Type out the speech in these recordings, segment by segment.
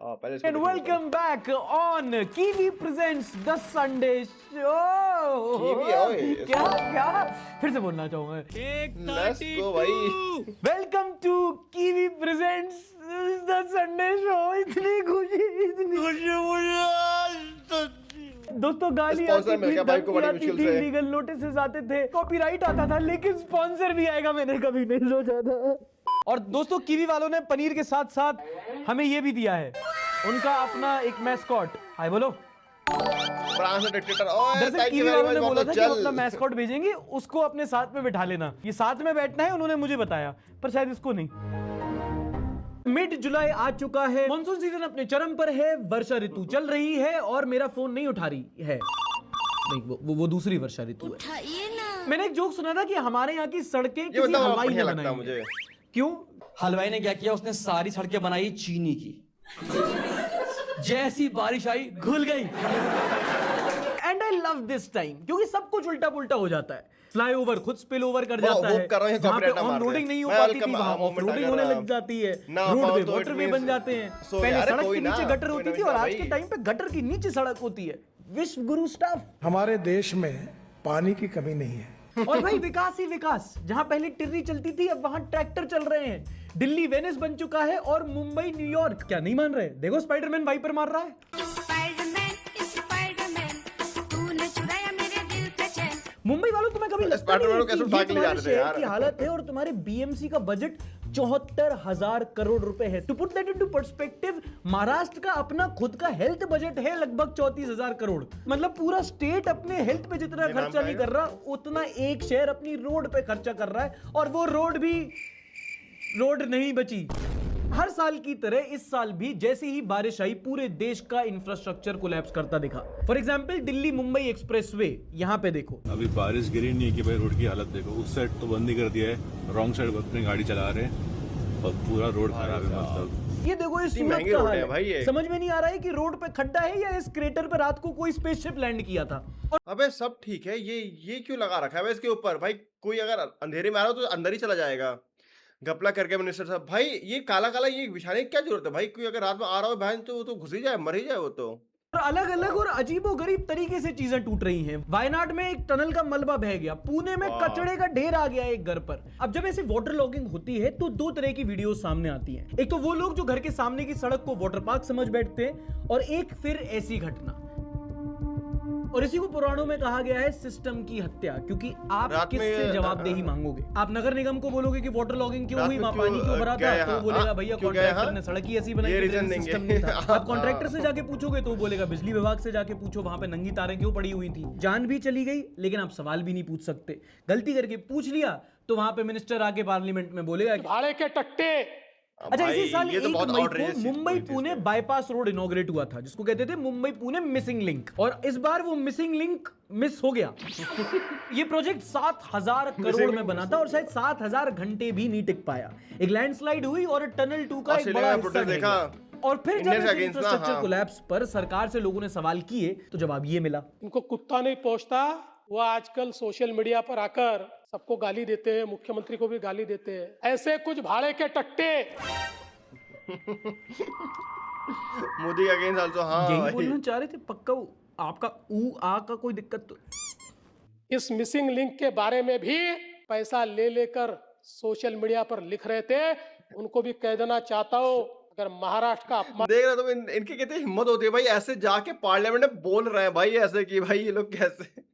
पहले इसको And welcome back on Kiwi Presents The Sunday Show. Kiwi, ओए, क्या क्या फिर से बोलना चाहूंगा। लेट्स गो भाई। Welcome to Kiwi Presents The Sunday Show. इतनी खुशी मुझे दोस्तों, गाली स्पॉन्सर आती मिल थी, गया भाई को बड़ी धमकी आती मुश्किल थी, से। लीगल नोटिसेस आते थे, कॉपीराइट आता था, लेकिन स्पॉन्सर भी आएगा मैंने कभी नहीं सोचा था। और दोस्तों, कीवी वालों ने पनीर के साथ साथ हमें ये भी दिया है, उनका अपना एक मैस्कॉट। हाय बोलो। फ्रांस में डिक्टेटर। ओए दरअसल थैंक यू कीवी वेरी वालों ने मच, बोला बहुत था कि हम अपना चल। मैस्कॉट भेजेंगे, उसको अपने साथ में बैठा लेना। ये साथ में बैठना है, उन्होंने मुझे बताया, पर शायद इसको नहीं। मिड जुलाई आ चुका है, मानसून सीजन अपने चरम पर है, वर्षा ऋतु चल रही है और मेरा फोन नहीं उठा रही है। नहीं, वो दूसरी वर्षा ऋतु है। उठाइए ना। मैंने एक जोक सुना था कि हमारे यहाँ की सड़कें ये किसी बताओ, हलवाई ने बढ़िया बनाई लगता हैं। मुझे। क्यों? हलवाई ने क्या किया, उसने सारी सड़कें बनाई चीनी की। जैसी बारिश आई घुल गई। And I love this time, क्योंकि सब कुछ उल्टा पुल्टा हो जाता है। फ्लाईओवर खुद स्पिल ओवर कर जाता है, होप कर रहे हैं जहाँ पे copyright ना ऑन मार रोडिंग दें। नहीं हो मैं पाती थी, welcome वहाँ ऑफ moment रोडिंग अगर होने लग जाती है। ना रोड पाओ पे तो वाटर it वे means- बन जाते हैं। So पहले यार, सड़क कोई के नीचे ना, गटर कोई होती ना थी और भाई। आज के टाइम पे गटर की नीचे सड़क होती है। विश्व गुरु स्टफ। हमारे देश में पानी की कमी नहीं है। और भाई विकास ही विकास, जहां पहले टिर्री चलती थी अब वहां ट्रैक्टर चल रहे हैं। दिल्ली वेनिस बन चुका है और मुंबई न्यूयॉर्क। क्या नहीं मान रहे? देखो स्पाइडरमैन वाइपर मार रहा है। स्पाइडरमैन, तूने चुराया मेरे दिल का चैन। मुंबई वालों, तुम्हें कभी लगता स्पाइडरमैन नहीं को कैसे है कि उठा ये के ले जा तुम्हारे रहे थे शहर यार? की हालत है और तुम्हारे बीएमसी का बजट 74,000 करोड़ रुपए है। To put that into perspective, Maharashtra का अपना खुद का हेल्थ बजट है लगभग 34,000 करोड़। मतलब पूरा स्टेट अपने हेल्थ पे जितना ये नाम खर्चा क्या नहीं है? कर रहा, उतना एक शहर अपनी रोड पे खर्चा कर रहा है, और वो रोड भी रोड नहीं बची। हर साल की तरह इस साल भी जैसे ही बारिश आई, पूरे देश का इंफ्रास्ट्रक्चर कोलैप्स करता दिखा। For example Delhi Mumbai expressway, यहां पे देखो। अभी बारिश गिरी नहीं है कि भाई रोड की हालत देखो। उस साइड तो बंद ही कर दिया है, रॉन्ग साइड अपनी गाड़ी चला रहे हैं और पूरा रोड खराब है। मतलब ये देखो, इस इतनी सूरत महंगी का रोड हाल है है। भाई ये। समझ में नहीं आ रहा है कि रोड पे खड्डा है या इस क्रेटर पे रात को कोई स्पेसशिप लैंड किया था। और अबे सब ठीक है, ये क्यों लगा रखा है भाई इसके ऊपर? भाई कोई अगर अंधेरे में आ रहा हो तो अंदर ही चला जाएगा। घपला करके मिनिस्टर साहब, भाई ये काला काला ये बिछाने की क्या जरूरत है भाई? कोई अगर रात में आ रहा हो भाई तो वो तो घुस ही जाए, मर ही जाए वो तो। अलग अलग और अजीबोगरीब तरीके से चीजें टूट रही हैं। वायनाड में एक टनल का मलबा बह गया, पुणे में वाह। कचड़े का ढेर आ गया एक घर पर। अब जब ऐसे वाटर लॉगिंग होती है तो दो तरह की वीडियो सामने आती हैं। एक तो वो लोग जो घर के सामने की सड़क को वाटर पार्क समझ बैठते हैं, और एक फिर ऐसी घटना। और इसी को पुराणों में कहा गया है सिस्टम की हत्या, क्योंकि आप रात में किससे जवाबदेही मांगोगे? आप नगर निगम को बोलोगे कि वाटर लॉगिंग क्यों रात हुई, में वहां क्यों, पानी क्यों भरा क्या था, यहाँ? तो वो बोलेगा हाँ, भैया क्यों गए कॉन्ट्रैक्टर यहाँ? ने सड़क ही ऐसी बनाई ये कि reason ड्रेनेज देंगे। सिस्टम नहीं था। आप कॉन्ट्रैक्टर हाँ। से जाके पूछोगे तो वो बोलेगा बिजली विभाग से जाके पूछो, वहां पे नंगी तारें क्यों पड़ी हुई थी। जान भी चली गई, लेकिन आप सवाल भी नहीं पूछ सकते। गलती करके पूछ लिया तो वहां पे मिनिस्टर आके पार्लियामेंट में बोलेगा कि भाड़े के टट्टे। अच्छा, भाई, इसी साल ये तो 1 बहुत मई outrageous को चीज मुंबई हुई थी पुणे इसमें। बाईपास रोड इनॉग्रेट हुआ था, जिसको कहते थे मुंबई पुणे मिसिंग लिंक। और इस बार वो मिसिंग लिंक मिस हो गया। ये प्रोजेक्ट 7,000 करोड़ में बना था और शायद 7,000 घंटे भी नहीं टिक पाया। एक लैंडस्लाइड हुई और टनल 2 का एक ऑस्ट्रेलिया बड़ा में हिस्सा प्रोटेस्ट ढह देखा। गया। और फिर जब इंडियन ऐसे के against ना, इंफ्रास्ट्रक्चर हाँ। कोलैप्स पर सरकार से लोगों ने सवाल किए तो जवाब ये मिला। इनको कुत्ता नहीं पहुंचता, वो आजकल सोशल मीडिया पर आकर सबको गाली देते हैं, मुख्यमंत्री को भी गाली देते हैं। ऐसे कुछ भाड़े के टट्टे। मोदी के अगेंस्ट आल्सो। हाँ यही भाई। बोलना चाह रहे थे पक्का। आपका ऊ आ का कोई दिक्कत तो इस मिसिंग लिंक के बारे में भी पैसा ले लेकर सोशल मीडिया पर लिख रहे थे। उनको भी कह देना चाहता हूँ, अगर महाराष्ट्र का अपमान देख रहे हो तुम, इनकी कितनी हिम्मत होती है भाई, ऐसे जाके पार्लियामेंट में बोल रहे हैं भाई ऐसे कि भाई ये लोग कैसे।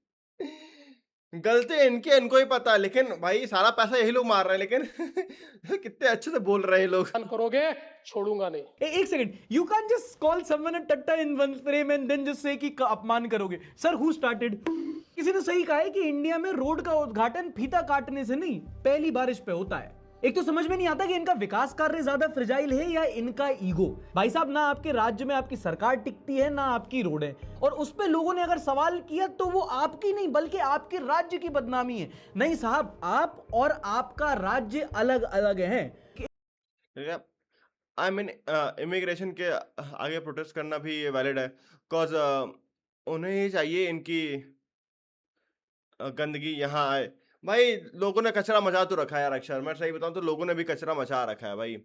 गलती इनकी, इनको ही पता है, लेकिन भाई सारा पैसा यही लोग मार रहे हैं, लेकिन कितने अच्छे से बोल रहे हैं ये लोग। करोगे, छोड़ूंगा नहीं। एक second, you can just call someone a टट्टा in one frame and then just say कि अपमान करोगे। Sir, who started? किसी ने सही कहा है कि इंडिया में रोड का उद्घाटन फीता काटने से नहीं, पहली बारिश पे होता है। एक तो समझ में नहीं आता कि इनका विकास कार्य ज्यादा फ्रिजाइल है या इनका ईगो। भाई साहब, ना आपके राज्य में आपकी सरकार टिकती है, ना आपकी रोडें, और उस पे लोगों ने अगर सवाल किया तो वो आपकी नहीं बल्कि आपके राज्य की बदनामी है। नहीं साहब, आप और आपका राज्य अलग अलग हैं। ठीक है, आई मीन इमिग्रेशन के आगे प्रोटेस्ट करना भी वैलिड है, बिकॉज उन्हें ये चाहिए इनकी गंदगी यहाँ आए। भाई लोगों ने कचरा मचा तो रखा है यार, अक्षर मैं सही बताऊं तो लोगों ने भी कचरा मचा रखा है भाई।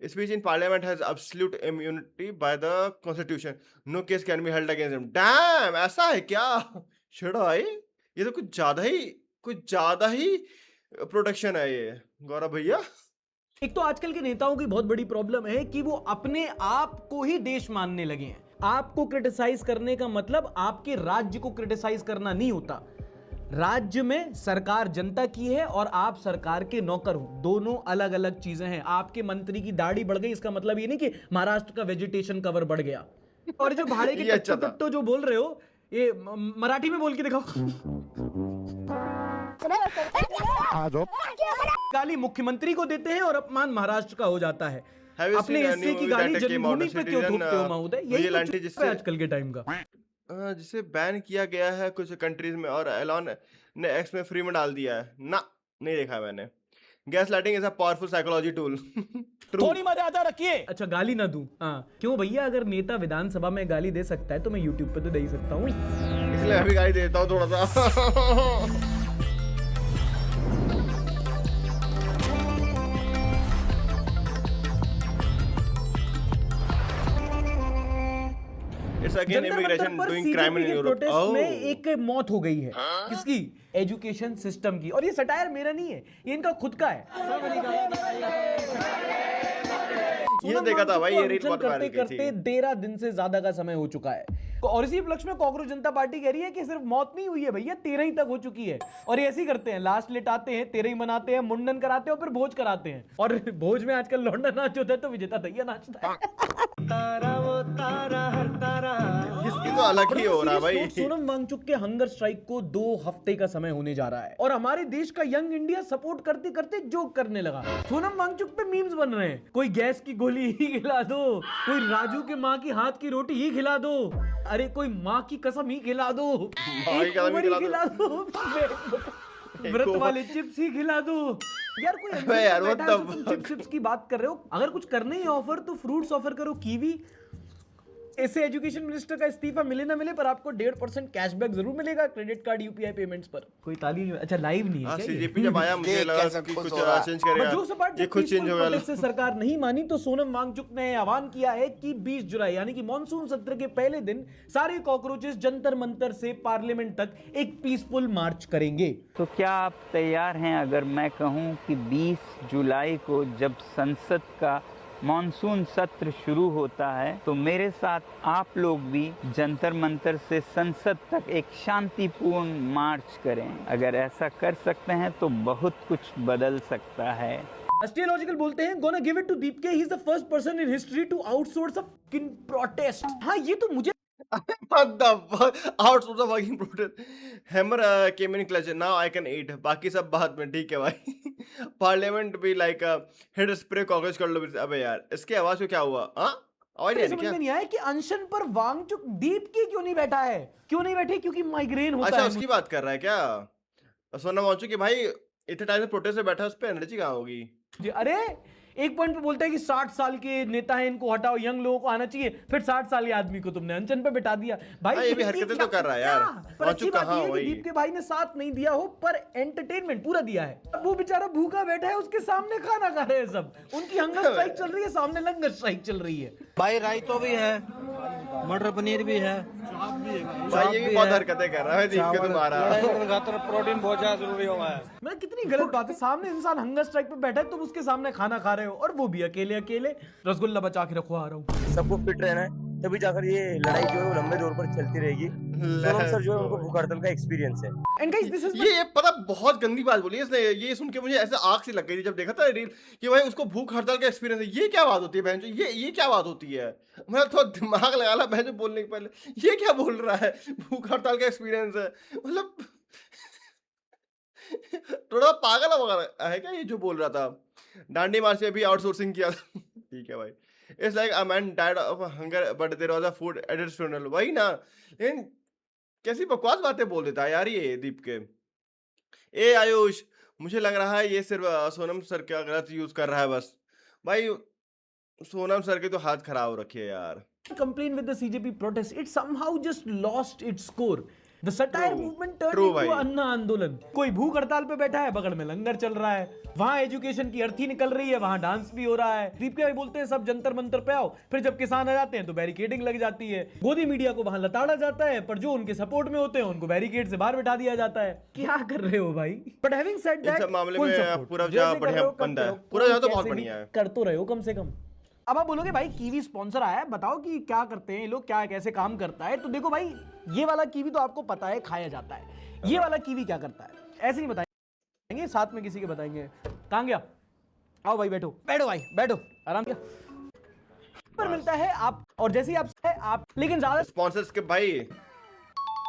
Speech in parliament has absolute immunity by the constitution. No case can be held against him. Damn, ऐसा है क्या? Should I? ये तो कुछ ज्यादा ही प्रोटेक्शन है ये, गौरव भैया। एक तो आजकल के नेताओं की बहुत बड़ी प्रॉब्लम है कि वो अपने आप को ही देश मानने लगे हैं। आपको क्रिटिसाइज करने का मतलब आपके राज्य को क्रिटिसाइज करना नहीं होता। राज्य में सरकार जनता की है और आप सरकार के नौकर हो, दोनों अलग अलग चीजें हैं। आपके मंत्री की दाढ़ी बढ़ गई इसका मतलब ये नहीं कि महाराष्ट्र का वेजिटेशन कवर बढ़ गया। और जो भाड़े के ये अच्छा था। टट्टो जो बोल रहे हो, ये मराठी में बोल के दिखाओ। गाली मुख्यमंत्री को देते हैं और अपमान महाराष्ट्र का हो जाता है। Have you अपने seen a हिस्से new की movie गाली that came out Janmabhoomi of पे क्यों citizen, थोपते हो महोदय? यही vigilante तो चुप जिससे- है आजकल के टाइम का। जिसे बैन किया गया है कुछ कंट्रीज में और एलॉन ने एक्स में फ्री में डाल दिया है ना, नहीं देखा मैंने। Gas lighting is a powerful psychology tool. थोड़ी मर्यादा रखिए। अच्छा गाली ना दूं, हाँ क्यों भैया, अगर नेता विधानसभा में गाली दे सकता है तो मैं यूट्यूब पे तो दे ही सकता हूँ। इसलिए मैं भी गाली देता हूँ थोड़ा सा। It's again Jantar immigration Mantar पर doing crime CJP in के Europe. प्रोटेस्ट में Oh. एक मौत हो गई है। किसकी? एजुकेशन सिस्टम की। और ये सटायर मेरा नहीं है, ये इनका खुद का है। ये देखा था भाई, ये रील बहुत करते वायरल की करते थी। 13 दिन से ज्यादा का समय हो चुका है। और इसी उपलक्ष्य में कांग्रेस जनता पार्टी कह रही है कि सिर्फ मौत नहीं हुई है भैया, 13 ही तक हो चुकी है। और ये ऐसे ही करते हैं, लास्ट लेटाते हैं, 13 ही मनाते हैं, मुंडन कराते हैं और फिर भोज कराते हैं। और भोज में आजकल लौंडा नाच होता है तो विजेता दैया नाचता है। इसकी तो अलग ही हो रहा है भाई। Serious note, सोनम वांगचुक के हंगर स्ट्राइक को 2 हफ्ते का समय होने जा रहा है और हमारे देश का यंग इंडिया सपोर्ट करते करते जोक करने लगा। सोनम वांगचुक पे मीम्स बन रहे हैं, कोई गैस की गोली ही खिला दो, कोई राजू के माँ की हाथ की रोटी ही खिला दो, अरे कोई माँ की कसम ही खिला दो, की एक कसम ही उमर ही खिला खिला दो, व्रत उमर। वाले चिप्स ही खिला दो। यार कोई अबे यार, what the तुम fuck? चिप्स की बात कर रहे हो, अगर कुछ करने ही ऑफर तो फ्रूट्स ऑफर करो, कीवी। इससे एजुकेशन मिनिस्टर का इस्तीफा मिले ना मिले पर आपको 1.5% कैशबैक जरूर मिलेगा क्रेडिट कार्ड यूपीआई पेमेंट्स पर। कोई ताली नहीं, अच्छा लाइव नहीं है हाँ, क्या ये? सीजेपी जब आया मुझे लगा कि कुछ चेंज पर करेगा, जो सपाट ये खुद चेंज हो गया। से सरकार नहीं मानी तो सोनम वांगचुक ने आह्वान किया है कि 20 जुलाई यानी कि मॉनसून सत्र के पहले दिन सारे कॉकरोचेस जंतर मंतर से पार्लियामेंट तक एक पीसफुल मार्च करेंगे। तो क्या आप तैयार हैं अगर मैं कहूं कि 20 जुलाई को जब संसद का मॉनसून सत्र शुरू होता है तो मेरे साथ आप लोग भी जंतर मंतर से संसद तक एक शांतिपूर्ण मार्च करें। अगर ऐसा कर सकते हैं तो बहुत कुछ बदल सकता है। एस्ट्रोलॉजिकल बोलते हैं गोना गिव इट टू दीपके, he is the first person in history to outsource a fucking protest. हाँ ये तो मुझे What the fuck? Outsource the fucking protest. Hammer came in clutch. Now I can eat. बाकी सब बाद में ठीक है भाई। पार्लियामेंट भी लाइक हेड स्प्रे कॉकरोच कर लो। अबे यार इसकी आवाज को क्या हुआ? हाँ आवाज नहीं आ रही समझ क्या? में नहीं आया कि अनशन पर वांगचुक दीपके क्यों नहीं बैठा है? क्यों नहीं बैठे? क्योंकि माइग्रेन होता अच्छा है। उसकी बात कर रहा है क्या? सोनम वांगचुक की भाई इतने टाइम से प्रोटेस्ट में बैठा, उस पर एनर्जी कहाँ होगी? जी, अरे एक पॉइंट पे बोलता है कि 60 साल के नेता हैं, इनको हटाओ, यंग लोगों को आना चाहिए। फिर 60 साल के आदमी को तुमने अनशन पे बिठा दिया भाई। हाँ, ये भी हरकतें तो कर रहा है यार। पर अच्छी वांगचुक बात कहाँ ये है कि वही? दीप के भाई ने साथ नहीं दिया हो पर एंटरटेनमेंट पूरा दिया है। अब वो बेचारा भूखा बैठा है, उसके सामने खाना खा रहे हैं सब, उनकी हंगर स्ट्राइक चल रही है, सामने लंगर स्ट्राइक चल रही है। भाई रायतो भी है, मटर पनीर भी है, भाई ये भी बहुत हरकतें कर रहा है दीप के तुम्हारा। प्रोटीन बहुत ज्यादा जरूरी हुआ है। मैं कितनी गलत बात है, सामने इंसान हंगर स्ट्राइक पे बैठा है, तुम उसके सामने खाना खा रहे हो और वो भी अकेले अकेले। रसगुल्ला बचा के रखो, आ रहा हूँ। सबको फिट रहना है, तभी जाकर ये लड़ाई जो है वो लंबे दौर पर चलती रहेगी। सोनम सर जो है उनको भूख हड़ताल का एक्सपीरियंस है। एंड गाइस दिस इज ये पता बहुत गंदी बात बोली है इसने। ये सुन के मुझे ऐसे आग सी लग गई थी जब देखा था रील कि भाई उसको भूख हड़ताल का एक्सपीरियंस है। ये क्या बात होती है बहन? ये क्या बात होती है? मैं थोड़ा दिमाग लगा ला बहन बोलने के पहले, ये क्या बोल रहा है? भूख हड़ताल का एक्सपीरियंस है मतलब थोड़ा पागल वगैरह है क्या ये जो बोल रहा था? डांडी मार्च में भी आउटसोर्सिंग किया था। ठीक है भाई, it's like a man died of hunger but there was a food at his funeral. वही ना, लेकिन कैसी बकवास बातें बोल देता है यार ये दीप के। ए आयुष, मुझे लग रहा है ये सिर्फ सोनम सर का गलत यूज कर रहा है बस। भाई सोनम सर के तो हाथ खराब हो रखे है यार। complain with the CJP protest, it somehow just lost its core. The satire True. Movement turn True into भाई। अन्ना आंदोलन। कोई भूख हड़ताल पे बैठा है, बगल में लंगर चल रहा है, वहां एजुकेशन की अर्थी निकल रही है, वहां डांस भी हो रहा है। दीपक भाई बोलते हैं सब जंतर मंतर पे आओ, फिर जब किसान आ जाते हैं तो बैरिकेडिंग लग जाती है। गोदी मीडिया को वहां लताड़ा जाता है, पर जो उनके सपोर्ट में होते हैं उनको बैरिकेड से बाहर बिठा दिया जाता है। क्या कर रहे हो भाई? But having said in that, सब मामले में पूरा जहाँ बढ़िया बंदा है, पूरा जहाँ तो बहुत बढ़िया है। कर तो रहे हो कम से कम। अब आप बोलोगे भाई कीवी स्पॉन्सर आया है, बताओ कि क्या करते हैं ये लोग, क्या कैसे काम करता है। तो देखो भाई, ये वाला कीवी तो आपको पता है खाया जाता है, ये वाला कीवी क्या करता है ऐसे ही बताएंगे, साथ में किसी के बताएंगे। कहां गया? आओ भाई, बैठो बैठो भाई, बैठो आराम किया। पर मिलता है आप, और जैसे ही आप लेकिन ज्यादा स्पॉन्सर्स के भाई,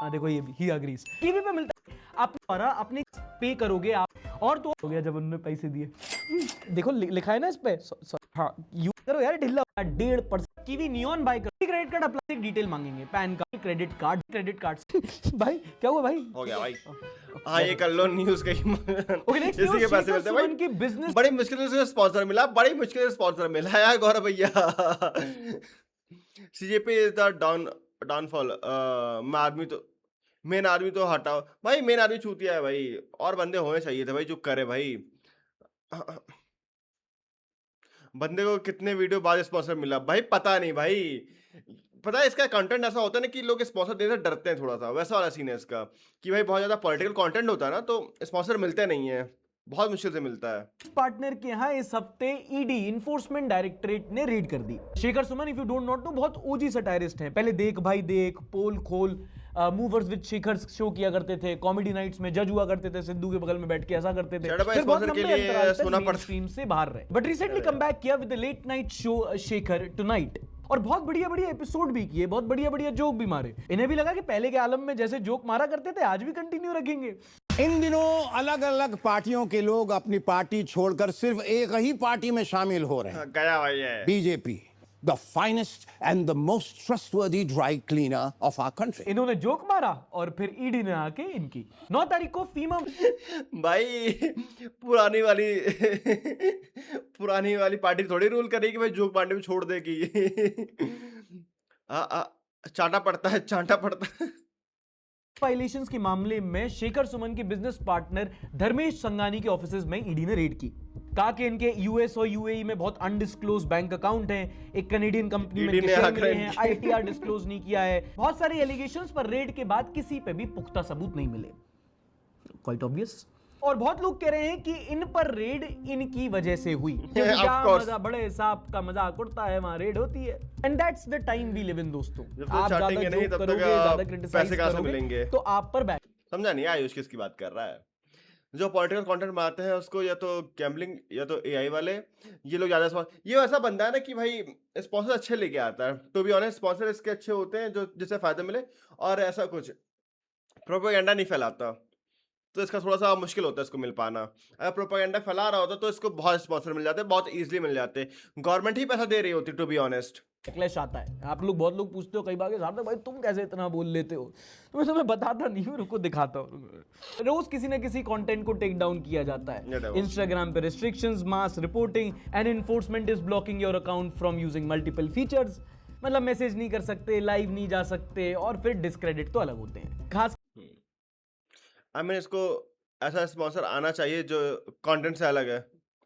देखो ये भी ही अग्रीज। कीवी पे मिलता है, आप द्वारा अपने पे करोगे आप, और तो हो गया जब उन्होंने पैसे दिए। देखो लिखा है ना इस पे, हाँ यूज करो यार, ढिल्ला 1.5% कीवी नियॉन बाय करो। क्रेडिट कार्ड अप्लाई, डिटेल मांगेंगे, पैन कार्ड, क्रेडिट कार्ड भाई क्या हुआ भाई? हो गया भाई। हाँ ये कर लो न्यूज का Okay, next इसी news, के पैसे शेखर मिलते हैं सुमन की भाई। business- बड़ी मुश्किल से स्पॉन्सर मिला, बड़ी मुश्किल से स्पॉन्सर मिला यार गौरव भैया। CJP is the downfall. Main आदमी तो हटाओ भाई, मेन आदमी छूतिया है भाई, और बंदे होने चाहिए थे भाई जो करे भाई। बंदे को कितने वीडियो बाद स्पॉन्सर मिला भाई, पता नहीं भाई। पता है इसका कंटेंट ऐसा होता है ना कि लोग स्पॉन्सर देने से डरते हैं थोड़ा सा, वैसा वाला सीन है इसका कि भाई बहुत ज्यादा पॉलिटिकल कंटेंट होता है ना, तो स्पॉन्सर मिलते नहीं है, बहुत मुश्किल से मिलता है। पार्टनर के यहाँ इस हफ्ते ईडी इन्फोर्समेंट डायरेक्टरेट ने रेड कर दी। Shekhar Suman, if you don't note, बहुत ओजी सटायरिस्ट हैं। पहले देख भाई देख, पोल खोल, मूवर्स विद शेखर शो किया करते थे, कॉमेडी नाइट्स में जज हुआ करते थे, सिद्धू के बगल में बैठ के ऐसा करते थे। चढ़ भाई, फिर बहुत sponsor के लंबे लिए अंतराल तक सोना मेन पड़ता। स्ट्रीम से बाहर रहे, बट रिसेंटली कम बैक किया with the late night show Shekhar Tonight, और बहुत बढ़िया बढ़िया एपिसोड भी किए, बहुत बढ़िया बढ़िया जोक भी मारे। इन्हें भी लगा कि पहले के आलम में जैसे जोक मारा करते थे आज भी कंटिन्यू रखेंगे। इन दिनों अलग अलग पार्टियों के लोग अपनी पार्टी छोड़कर सिर्फ एक ही पार्टी में शामिल हो रहे हैं, गया भाई है BJP, the finest and the most trustworthy dry cleaner of our country. इन्होंने जोक मारा और फिर ईडी ने आके इनकी 9 तारीख को फीमा भाई पुरानी वाली पार्टी थोड़ी रूल करेगी भाई, जोक मारने में छोड़ देगी। चाटा पड़ता है। वायलेशंस के मामले में शेखर सुमन के बिजनेस पार्टनर धर्मेश संगानी के ऑफिसेज में ईडी ने रेड की। कहा कि इनके यूएस और यूएई में बहुत अनडिस्क्लोज बैंक अकाउंट हैं, एक कनेडियन कंपनी में ED ने शेयर आकर मिले हैं, इनकी- आईटीआर डिस्क्लोज नहीं किया है। बहुत सारे एलिगेशंस पर रेड के बाद किसी पे भी पुख्ता सबूत नहीं मिले, क्वाइट ऑब्वियस। और बहुत लोग कह रहे हैं कि इन पर रेड इनकी वजह से हुई, क्योंकि Of जहाँ course. मजा बड़े सांप का मजाक उड़ता है वहां रेड होती है। And that's the time we live in दोस्तों। जब तक आप ज्यादा चाटेंगे नहीं जोक तब तक करोगे, ज्यादा पैसे क्रिटिसाइज कहाँ से करोगे मिलेंगे? तो आप पर बैक समझा नहीं आयुष किसकी बात कर रहा है। जो पॉलिटिकल कंटेंट बनाते हैं उसको या तो गैम्बलिंग या तो एआई वाले, ये लोग ज्यादा ये वैसा बंदा है ना कि भाई स्पॉन्सर अच्छे लेके आता है। टू बी ऑनेस्ट स्पॉन्सर इसके अच्छे होते हैं जो जिससे फायदा मिले, और ऐसा कुछ प्रोपेगेंडा नहीं फैलाता, तो इसका थोड़ा सा मुश्किल होता है इसको मिल पाना। अगर प्रोपेगेंडा फैला रहा होता तो इसको बहुत स्पॉन्सर मिल जाते, बहुत इजीली मिल जाते। गवर्नमेंट ही पैसा दे रही होती टू बी ऑनेस्ट। क्लैश आता है। आप लोग बहुत लोग पूछते हो कई बार, सार्थक भाई तुम कैसे इतना बोल लेते हो, तो मैं तुम्हें बताता नहीं हूँ, रुको दिखाता हूँ। रोज किसी ना किसी कंटेंट को टेक डाउन किया जाता है। इंस्टाग्राम पे restrictions, mass reporting and enforcement is blocking your account from using multiple features. मतलब मैसेज नहीं कर सकते, लाइव नहीं जा सकते, और फिर डिस्क्रेडिट तो अलग होते हैं। खास आई मीन इसको ऐसा स्पॉन्सर आना चाहिए जो कंटेंट से अलग है,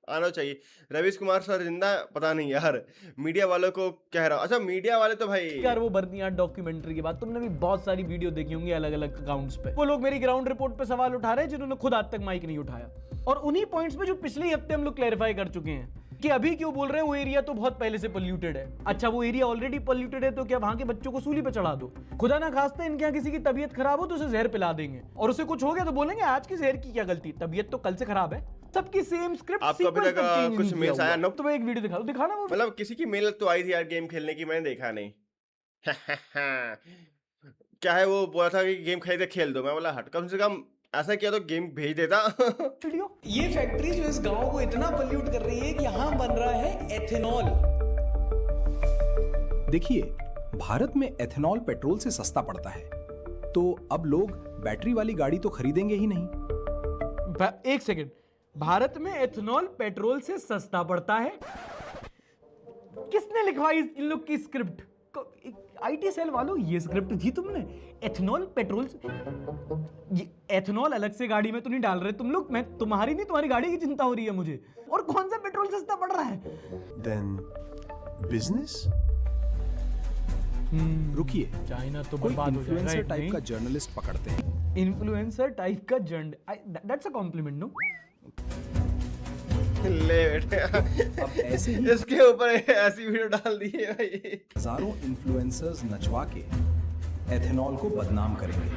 आना चाहिए। रवीश कुमार सर जिंदा पता नहीं यार, मीडिया वालों को कह रहा हूँ। अच्छा मीडिया वाले तो भाई यार, वो बर्नियाड डॉक्यूमेंट्री के बाद तुमने भी बहुत सारी वीडियो देखी होंगी अलग अलग अकाउंट्स पे। वो लोग मेरी ग्राउंड रिपोर्ट पे सवाल उठा रहे हैं जिन्होंने खुद आज तक माइक नहीं उठाया, और उन्हीं पॉइंट्स पे जो पिछले हफ्ते हम लोग क्लैरिफाई कर चुके हैं कि अभी क्यों बोल रहे हैं वो एरिया तो बहुत पहले से पोल्यूटेड है। अच्छा वो एरिया ऑलरेडी पोल्यूटेड है तो क्या वहां के बच्चों को सूली पे चढ़ा दो? खुदा ना खास्ते इनके यहाँ किसी की तबीयत खराब हो तो उसे जहर पिला देंगे, और उसे कुछ हो गया तो बोलेंगे आज की जहर की क्या गलती, तबीयत तो कल से खराब है। सबकी सेम स्क्रिप्ट आपको अभी तक कुछ मेल्स आया ना? तो मैं एक वीडियो दिखा दूं, दिखाना वो मतलब किसी की मेल तो आई थी यार गेम खेलने की, मैंने देखा नहीं। क्या है वो बोला था कि गेम खरीदे खेल दो, मैं बोला हट, कम से कम ऐसा किया तो गेम भेज देता। वीडियो। ये फैक्ट्री जो इस गांव को इतना पोल्यूट कर रही है कि यहाँ बन रहा है एथेनॉल। देखिए, भारत में एथेनॉल पेट्रोल से सस्ता पड़ता है, तो अब लोग बैटरी वाली गाड़ी तो खरीदेंगे ही नहीं। एक सेकंड, भारत में एथेनॉल पेट्रोल से सस्ता पड़ता है? किसने लिखवाई इन लोग की स्क्रिप्ट? आईटी सेल वालों, ये स्क्रिप्ट थी तुमने? एथेनॉल पेट्रोल, ये एथेनॉल अलग से गाड़ी में तो नहीं डाल रहे तुम लोग? मैं तुम्हारी नहीं, तुम्हारी गाड़ी की चिंता हो रही है मुझे। और कौन सा पेट्रोल सस्ता पड़ रहा है? Then business. रुकिए, चाइना तो कोई बर्बाद हो जाएगा। इन्फ्लुएंसर टाइप का जर्नलिस्ट पकड़ते हैं। इन्फ्लुएंसर टाइप का दैट्स अ कॉम्प्लीमेंट, नो? ले बेटे, अब ऐसे ही इसके ऊपर ऐसी वीडियो डाल दी है भाई। हजारों इन्फ्लुएंसर्स नचवा के एथेनॉल को बदनाम करेंगे।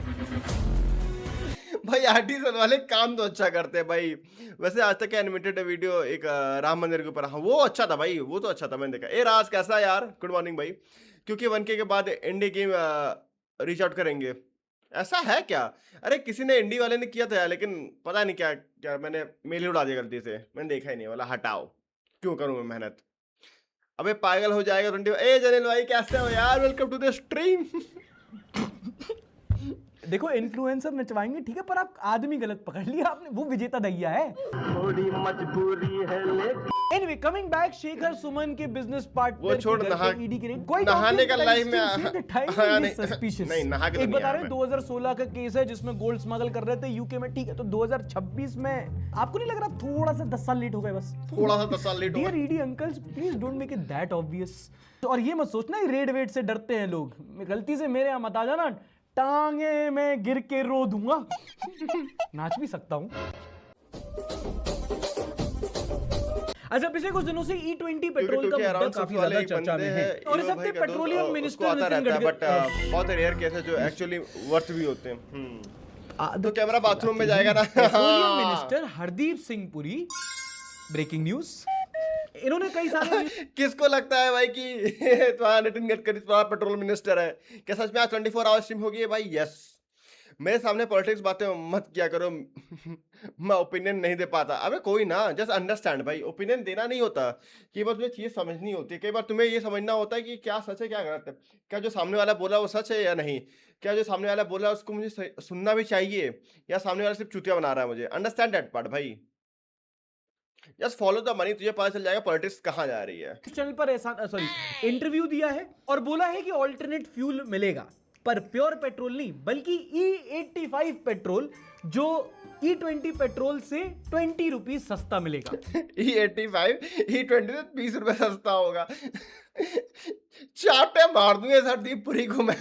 भाई आर्टिस्ट वाले काम तो अच्छा करते हैं भाई। वैसे आज तक का एनिमेटेड वीडियो एक राम मंदिर के ऊपर, हाँ वो अच्छा था भाई, वो तो अच्छा था, मैंने देखा। ए राज कैसा है यार? गुड मॉर्निंग भाई। क्योंकि 1K के बाद इंडी गेम रीच आउट करेंगे, ऐसा है क्या? अरे किसी ने इंडी वाले ने किया था यार, लेकिन पता नहीं क्या क्या, मैंने मेल ही उड़ा दिया गलती से, मैंने देखा ही नहीं। वाला हटाओ, क्यों करूं मैं मेहनत? अबे पागल हो जाएगा 20। ए जनिल भाई कैसे हो यार? Welcome to the stream. देखो इन्फ्लुएंसर नचवाएंगे ठीक है, पर आप आदमी गलत पकड़ लिया आपने, वो विजेता दैया है। थोड़ी मजबूरी है। Anyway, coming back, Shekhar Suman के बिजनेस पार्टनर वो छोड़, ईडी के रेड। कोई नहाने का लाइव में नहीं नहा के एक बता रहे हैं 2016 का केस है जिसमें गोल्ड स्मगल कर रहे थे यूके में, ठीक है? तो 2026 में आपको नहीं लग रहा थोड़ा सा 10 साल लेट हो गए? बस थोड़ा सा 10 साल लेट हो डियर गए। ED uncles, please don't make it that obvious. और ये मत सोचना रेड वेट से डरते हैं लोग, गलती से मेरे यहाँ मत आ जाना, टांगे में गिर के रो दूंगा। नाच भी सकता हूं। अच्छा, पिछले कुछ दिनों से E20 पेट्रोल का मुद्दा काफी ज्यादा चर्चा में है, और इस हफ्ते petroleum minister Nitin Gadkari, but बहुत रेयर केस है जो एक्चुअली वर्थ भी होते हैं। तो कैमरा बाथरूम में जाएगा ना। Petroleum minister Hardeep Singh Puri, breaking news, इन्होंने कई सारे किसको लगता है भाई कि तुम्हारा नितिन गडकरी तुम्हारा पेट्रोल मिनिस्टर है? क्या सच में आज 24 आवर स्ट्रीम होगी भाई? यस। मेरे सामने पॉलिटिक्स बातें मत किया करो। मैं ओपिनियन नहीं दे पाता। अबे कोई ना, जस्ट अंडरस्टैंड भाई, ओपिनियन देना नहीं होता, कि बस तुम्हें चीज़ समझनी होती है। कई बार तुम्हें ये समझना होता है कि क्या सच है क्या गलत है, क्या जो सामने वाला बोला वो सच है या नहीं, क्या जो सामने वाला बोला उसको मुझे सुनना भी चाहिए, या सामने वाला सिर्फ चूतिया बना रहा है मुझे। अंडरस्टैंड दैट पार्ट भाई, जस्ट फॉलो द मनी, तुझे पता चल जाएगा पॉलिटिक्स कहाँ जा रही है। चैनल पर ऐसा इंटरव्यू दिया है और बोला है कि ऑल्टरनेट फ्यूल मिलेगा, पर प्योर पेट्रोल नहीं, बल्कि E85 पेट्रोल जो E20 पेट्रोल से 20 रुपीज सस्ता मिलेगा। E85 E20 से 20 रुपए सस्ता होगा। चाटे मार दूंगे हरदीप पुरी को मैं।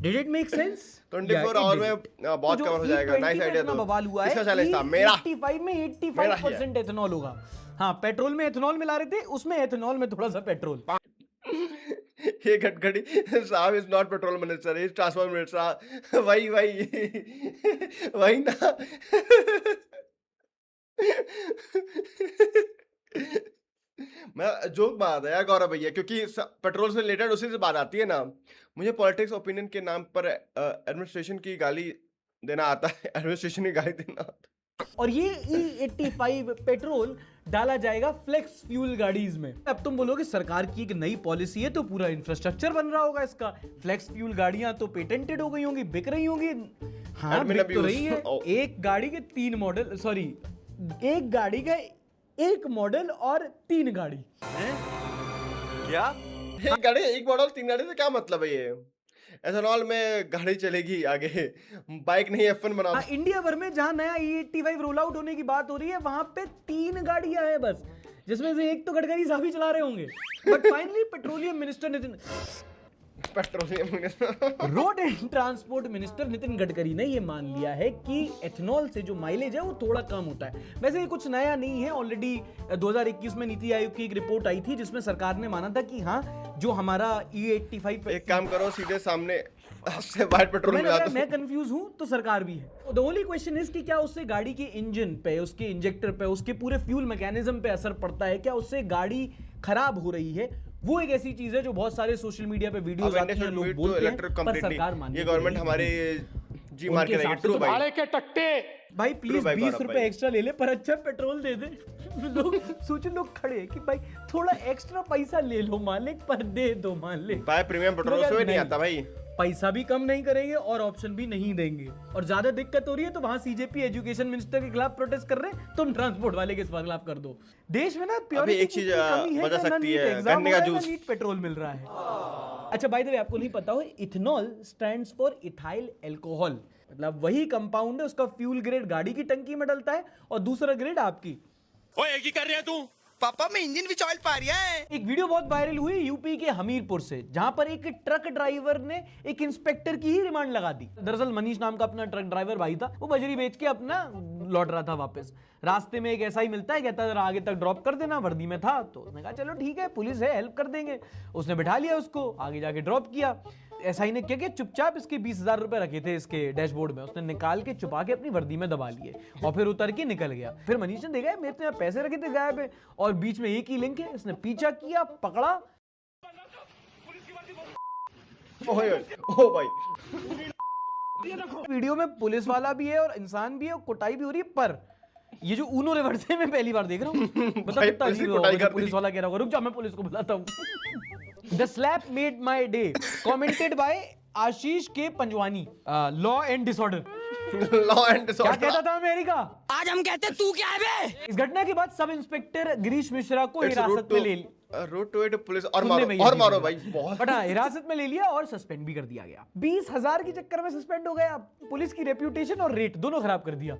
Did it make sense? 24 our में बहुत कवर हो जाएगा। Nice idea. तो बवाल हुआ है, इसका चैलेंज था मेरा। 85 में 85% एथेनॉल होगा। हाँ, पेट्रोल में एथेनॉल मिला रहे थे, उसमें एथेनॉल में थोड़ा सा पेट्रोल। ये गडकरी साहब is not petrol minister, is transport minister. वही ना। मैं जोक बात है यार गौरव भैया, क्योंकि पेट्रोल से रिलेटेड उसी से बात आती है ना। मुझे पॉलिटिक्स ओपिनियन के नाम पर एडमिनिस्ट्रेशन की गाली देना आता है, एडमिनिस्ट्रेशन की गाली देना आता है। और ये E85 पेट्रोल डाला जाएगा फ्लेक्स फ्यूल गाड़ीज में। अब तुम बोलोगे सरकार की एक नई पॉलिसी है तो पूरा इंफ्रास्ट्रक्चर बन रहा होगा इसका। फ्लेक्स फ्यूल गाड़ियां तो पेटेंटेड हो गई होंगी, बिक रही होंगी। हाँ, बिक तो रही है। एक गाड़ी के 3 मॉडल, सॉरी, एक गाड़ी का 1 मॉडल और 3 गाड़ी। क्या? एक गाड़ी 1 मॉडल 3 गाड़ी से क्या मतलब है? ये एथेनॉल में गाड़ी चलेगी आगे, बाइक नहीं F1 बना। इंडिया भर में जहां नया E85 रोल आउट होने की बात हो रही है, वहां पे 3 गाड़ियां हैं बस, जिसमें से एक तो गडकरी साहब ही चला रहे होंगे। But finally petroleum minister Nitin road and transport minister Nitin Gadkari ने ये मान लिया है कि एथेनॉल से जो माइलेज है वो थोड़ा कम होता है। वैसे ये कुछ नया नहीं है, ऑलरेडी 2021 में नीति आयोग की एक रिपोर्ट आई थी जिसमें सरकार ने माना था कि हाँ, जो हमारा E85 एक काम करो, सीधे सामने से वाइट पेट्रोल मिला दो। मैं कंफ्यूज हूं तो सरकार भी है। द ओनली क्वेश्चन इज कि क्या उससे गाड़ी के इंजन पे, उसके इंजेक्टर पे, उसके पूरे फ्यूल मैकेनिज्म पे असर पड़ता है? क्या उससे गाड़ी खराब हो रही है? वो एक ऐसी चीज है जो बहुत सारे सोशल मीडिया पे वीडियोस आती हैं, लोग बोलते हैं, पर सरकार मानती है। ये गवर्नमेंट हमारे जी मार के रहेगी। ट्रू भाई के टट्टे भाई प्लीज 20 रुपए एक्स्ट्रा ले ले, पर अच्छा पेट्रोल दे दे। लोग सोचो, लोग खड़े हैं कि भाई थोड़ा एक्स्ट्रा पैसा ले लो मालिक, पर दे दो मालिक। भाई प्रीमियम पेट्रोल से नहीं आता भाई, पैसा भी कम नहीं करेंगे और ऑप्शन भी नहीं देंगे। और ज्यादा दिक्कत हो रही है तो वहां सीजेपी एजुकेशन मिनिस्टर के खिलाफ प्रोटेस्ट कर रहे हैं, तुम ट्रांसपोर्ट वाले के खिलाफ कर दो। देश में ना प्योरिटी एक चीज बता सकती है, गन्ने का जूस। पेट्रोल मिल रहा है। अच्छा बाय द वे आपको नहीं पता हो, ethanol stands for ethyl alcohol, मतलब वही कंपाउंड है, उसका फ्यूल ग्रेड गाड़ी की टंकी में डलता है और दूसरा ग्रेड आपकी। ओए की कर रहे तू? पापा मैं इंजन भी ऑयल पा रहा है। एक वीडियो बहुत वायरल हुई यूपी के हमीरपुर से, जहां पर एक ट्रक ड्राइवर ने एक इंस्पेक्टर की ही रिमांड लगा दी। दरअसल मनीष नाम का अपना ट्रक ड्राइवर भाई था, वो बजरी बेच के अपना लौट रहा था वापस। रास्ते में एक ऐसा ही मिलता है, कहता जरा आगे तक ड्रॉप कर देना, वर्दी में था। तो उसने कहा चलो ठीक है, पुलिस है, हेल्प कर देंगे। उसने बिठा लिया उसको, आगे जाके ड्रॉप किया। एसआई ने क्या किया, चुपचाप इसके 20,000 रुपए रखे थे इसके डैशबोर्ड में, उसने निकाल के छुपा के अपनी वर्दी में दबा लिए और फिर उतर के निकल गया। फिर मनीष ने देखा मेरे तो यहाँ पैसे रखे थे गायब है और बीच में एक ही लिंक है। इसने पीछा किया, पकड़ा। ओ भाई वीडियो में पुलिस वाला भी है और इंसान भी है और कुटाई भी हो रही है, पर ये जो ऊनो रिवर्स है मैं पहली बार देख रहा हूँ। मतलब कितना अजीब होगा, पुलिस वाला कह रहा होगा रुक जा मैं पुलिस को बुलाता हूँ। The slap made my day. Commented by आशीष के Panjwani. Law and disorder. Law and disorder क्या कहता था अमेरिका? आज हम कहते तू क्या है बे? इस घटना के बाद सब इंस्पेक्टर गिरीश मिश्रा को हिरासत में ले लिया। रूट टू इट पुलिस और मारो भाई बहुत। बट हिरासत में ले लिया और सस्पेंड भी कर दिया गया। 20,000 के चक्कर में सस्पेंड हो गया। पुलिस की रेप्यूटेशन और रेट दोनों खराब कर दिया।